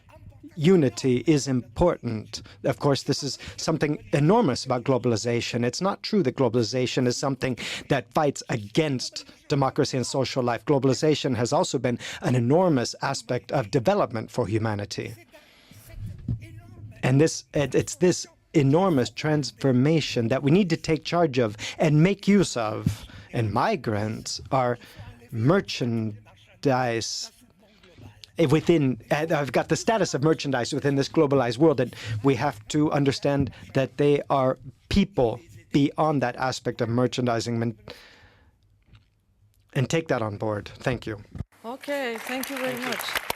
unity is important. Of course, this is something enormous about globalization. It's not true that globalization is something that fights against democracy and social life. Globalization has also been an enormous aspect of development for humanity. And it's this enormous transformation that we need to take charge of and make use of. And migrants are merchandise I've got the status of merchandise within this globalized world, and we have to understand that they are people beyond that aspect of merchandising and take that on board. Thank you.
Okay, thank you very much.